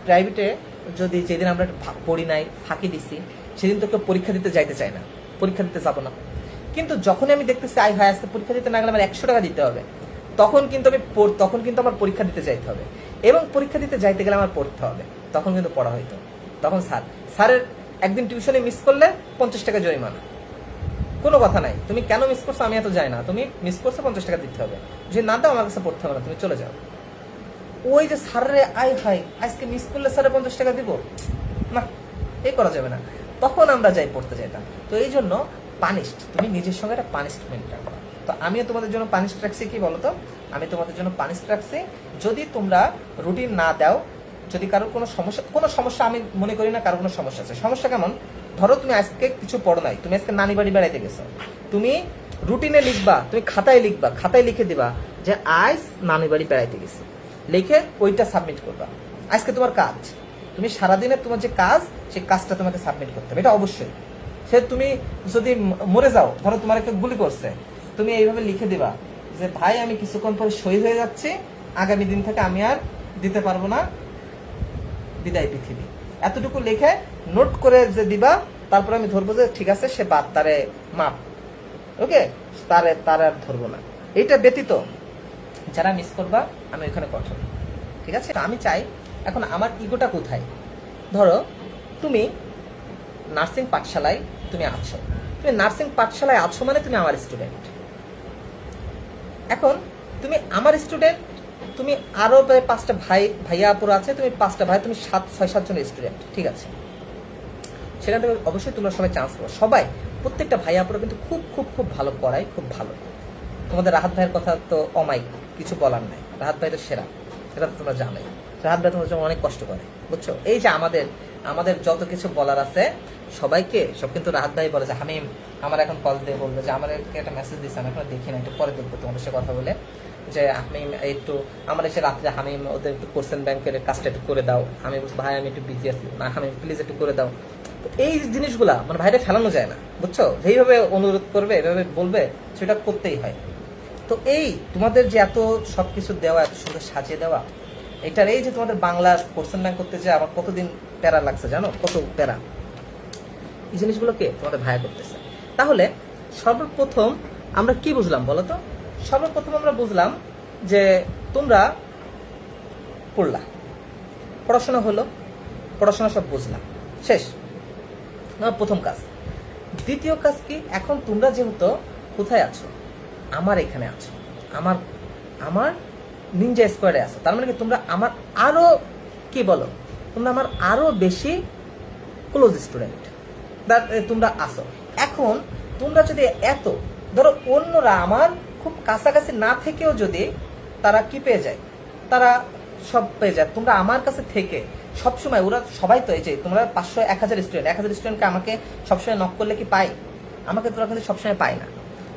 প্রাইভেটে যদি যেদিন আমরা পড়ি নাই, ফাঁকি দিছি, সেদিন তো কেউ পরীক্ষা দিতে যাইতে চায় না, পরীক্ষা দিতে যাবো না। কিন্তু যখনই আমি দেখতেছি ভাই আজকে পরীক্ষা দিতে না গেলে আমার 100 টাকা দিতে হবে, তখন কিন্তু আমার পরীক্ষা দিতে যাইতে হবে এবং পরীক্ষা দিতে যাইতে গেলে আমার পড়তে হবে, তখন কিন্তু পড়া হইতো। তখন স্যারের একদিন টিউশনে মিস করলে 50 টাকা জরিমানা, কোনো কথা নাই, তুমি কেন মিস করছো আমি এত যাই না, তুমি মিস করছো 50 টাকা দিতে হবে, যে না দাও আমার কাছে পড়তে হবে না, তুমি চলে যাও। ওই যে স্যারে ভাই আজকে মিস করলে স্যারে 50 টাকা দিব না, এই করা যাবে না, তখন আমরা যাই পড়তে যাইতাম। তো এই জন্য পানিশড, তুমি নিজের সঙ্গে একটা পানিশমেন্ট রাখো। তো আমিও তোমাদের জন্য পানিশড রাখছি, কি বলতো, আমি তোমাদের জন্য পানিশড রাখছি, যদি তোমরা রুটিন না দাও, যদি কারোর কোনো সমস্যা আমি মনে করি না কারোর কোনো সমস্যা আছে। সমস্যা কেমন, ধরো তুমি আজকে কিছু পড়ো নাই, তুমি আজকে নানি বাড়ি বেড়াইতে গেছো, তুমি রুটিনে লিখবা, তুমি খাতায় লিখবা, খাতায় লিখে দিবা যে আজ নানি বাড়ি বেড়াইতে গেছি, লিখে ওইটা সাবমিট করবা। আজকে তোমার কাজ, তুমি সারাদিনের তোমার যে কাজ, সেই কাজটা তোমাকে সাবমিট করতে হবে, এটা অবশ্যই। সে তুমি যদি মরে যাও, ধরো তোমার একটা গুলি করছে, তুমি এইভাবে লিখে দিবা যে ভাই আমি কিছুক্ষণ পরে শহীদ হয়ে যাচ্ছি, আগামী দিন থেকে আমি আর দিতে পারবো না, বিদায় পৃথিবী, এতটুকু লিখে নোট করে যে দিবা। তারপরে আমি ধরবো যে ঠিক আছে সে বাদ, তারে মাপ, ওকে, তার আর ধরবো না। এইটা ব্যতীত যারা মিস করবা আমি ওইখানে কঠোর, ঠিক আছে। আমি চাই, এখন আমার ইগোটা কোথায়, ধরো তুমি নার্সিং পাঠশালায় তুমি আছো, তুমি নার্সিং পাঠশালায় আছো মানে তুমি আমার স্টুডেন্ট। এখন তুমি আমার স্টুডেন্ট, তুমি আরো প্রায় 5টা ভাইয়া আপুরা আছে, তুমি 5টা ভাই, তুমি 6-7 জন স্টুডেন্ট, ঠিক আছে। সেখান থেকে অবশ্যই তোমরা সবাই চান্স পাবো, সবাই, প্রত্যেকটা ভাইয়া আপুরা কিন্তু খুব খুব খুব ভালো পড়ায়, খুব ভালো। তোমাদের রাহাত ভাইয়ের কথা তো অমাইক, কিছু বলার নাই, রাহাত ভাই তো সেরা, সেটা তো তোমরা জানোই। রাহাত ভাই তোমার জন্য অনেক কষ্ট করে, বুঝছো। এই যে আমাদের যত কিছু বলার আছে সবাইকে সব কিন্তু রাহাত ভাই বলে যে হামিম আমার এখন কল দিয়ে বললো যে আমার একটা মেসেজ দিচ্ছে, আমি এখন দেখি না, একটু পরে দেখবো তোমাদের সাথে কথা বলে, যে হামিম একটু আমার এসে রাত্রে হামিম ওদের একটু কোশ্চেন ব্যাংকের কাজটা একটু করে দাও। আমি বলছি ভাই আমি একটু বিজি আছি, না হামিম প্লিজ একটু করে দাও। তো এই জিনিসগুলা মানে ভাইরে ফেলানো যায় না, বুঝছো। যেইভাবে অনুরোধ করবে, এভাবে বলবে, সেটা করতেই হয়। তো এই তোমাদের যে এত সবকিছু দেওয়া, এত সুন্দর সাজিয়ে দেওয়া, এটার এই যে তোমাদের বাংলার কোশ্চেন ব্যাংক করতে যে আমার কতদিন প্যারা লাগছে জানো, কত প্যারা, এই জিনিসগুলোকে তোমাদের ভাইয়া করতেছে। তাহলে সর্বপ্রথম আমরা কি বুঝলাম বলো তো, সর্বপ্রথম আমরা বুঝলাম যে তোমরা পড়লা, পড়াশোনা হলো, পড়াশোনা সব বুঝলাম, শেষ, প্রথম কাজ। দ্বিতীয় কাজ কি, এখন তোমরা যেহেতু কোথায় আছো, আমার এখানে আছো, আমার নিনজা স্কোয়াডে আছো, তার মানে কি তোমরা আমার আরো কি বলো, তোমরা আমার আরো বেশি ক্লোজ স্টুডেন্ট তোমরা আসো। এখন তোমরা যদি এত ধরো অন্যরা আমার খুব কাছাকাছি না থেকেও যদি তারা কি পেয়ে যায়, তারা সব পেয়ে যায়, তোমরা আমার কাছে থেকে সবসময়, ওরা সবাই তো এই যে তোমরা 500-1000 স্টুডেন্ট, 1000 স্টুডেন্টকে আমাকে সবসময় নক করলে কি পাই, আমাকে তোরা কিন্তু সবসময় পায় না,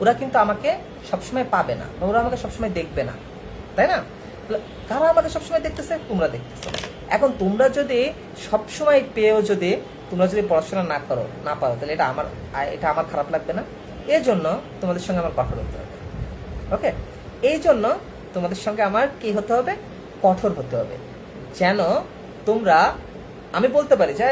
ওরা কিন্তু আমাকে সবসময় পাবে না, ওরা আমাকে সবসময় দেখবে না, তাই না। কারা আমাকে সবসময় দেখতেছে, তোমরা দেখতেছো। এখন তোমরা যদি সবসময় পেয়েও যদি তোমরা যদি পড়াশোনা না পারো তাহলে এটা আমার খারাপ লাগবে না? এই জন্য তোমাদের সঙ্গে আমার কঠোর হতে হবে। ওকে, এই জন্য তোমাদের সঙ্গে আমার কি হতে হবে? কঠোর হতে হবে, যেন তোমরা, আমি বলতে পারি যে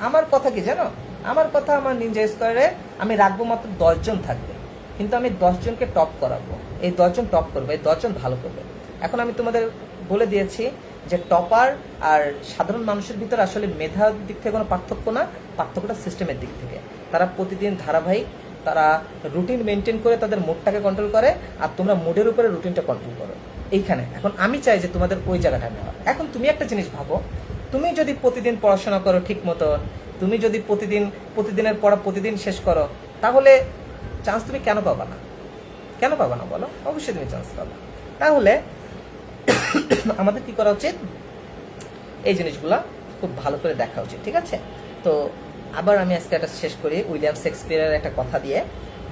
আমার কথা কি জানো, আমার কথা আমার নিনজা স্কোয়ারে আমি রাখবো মাত্র 10 জন থাকবে, কিন্তু আমি 10 জনকে টপ করাবো, এই 10 জন টপ করবে, এই 10 জন ভালো করবে। এখন আমি তোমাদের বলে দিয়েছি যে টপার আর সাধারণ মানুষের ভিতরে আসলে মেধার দিক থেকে কোনো পার্থক্য না, পার্থক্যটা সিস্টেমের দিক থেকে। তারা প্রতিদিন ধারাবাহিক, তারা রুটিন মেনটেন করে তাদের মুডটাকে কন্ট্রোল করে, আর তোমরা মুডের উপরে রুটিনটা কন্ট্রোল করো। এইখানে এখন আমি চাই যে তোমাদের ওই জায়গাটা নেওয়া। এখন তুমি একটা জিনিস ভাবো, তুমি যদি প্রতিদিন পড়াশোনা করো ঠিক মতন, তুমি যদি প্রতিদিনের পড়া প্রতিদিন শেষ করো, তাহলে চান্স তুমি কেন পাবা না? কেন পাবা না বলো? অবশ্যই তুমি চান্স পাবা। তাহলে আমাদের কি করা উচিত? এই জিনিসগুলা খুব ভালো করে দেখা উচিত, ঠিক আছে? তো আবার আমি আজকে একটা শেষ করি উইলিয়াম শেক্সপিয়ারের একটা কথা দিয়ে।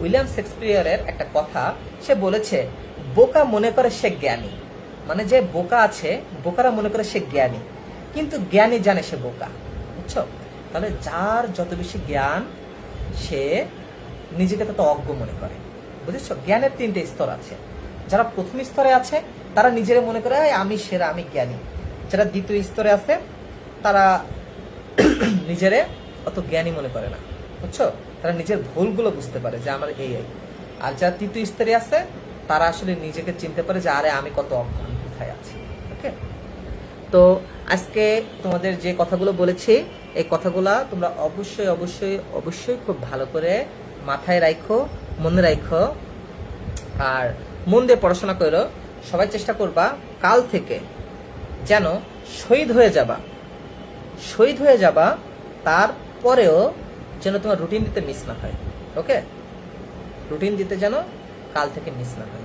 উইলিয়াম শেক্সপিয়ারের একটা কথা, সে বলেছে, বোকা মনে করে সে জ্ঞানী। মানে যে বোকা আছে, বোকারা মনে করে সে জ্ঞানী, কিন্তু জ্ঞানী জানে সে বোকা। বুঝছো? তাহলে যার যত বেশি জ্ঞান, সে নিজেকে তত অজ্ঞ মনে করে। বুঝেছো? জ্ঞানের 3টে স্তর আছে। যারা প্রথম স্তরে আছে তারা নিজেরা মনে করে আমি সেরা, আমি জ্ঞানী। যারা দ্বিতীয় স্তরে আছে তারা নিজেরে অত জ্ঞানী মনে করে না। বুঝছো? তারা নিজের ভুলগুলো বুঝতে পারে যে আমার এই। আর যারা তৃতীয় স্তরে আছে তারা আসলে নিজেকে চিনতে পারে যে আরে আমি কত অজ্ঞ, আমি কোথায় আছি। ওকে, তো আজকে তোমাদের যে কথাগুলো বলেছি, এই কথাগুলা তোমরা অবশ্যই অবশ্যই অবশ্যই খুব ভালো করে মাথায় রাখো, মনে রাখো, আর মন দিয়ে পড়াশোনা করো। সবাই চেষ্টা করবা কাল থেকে যেন শহীদ হয়ে যাবা, তারপরেও যেন তোমার রুটিন দিতে মিস না হয়। ওকে, রুটিন দিতে যেন কাল থেকে মিস না হয়।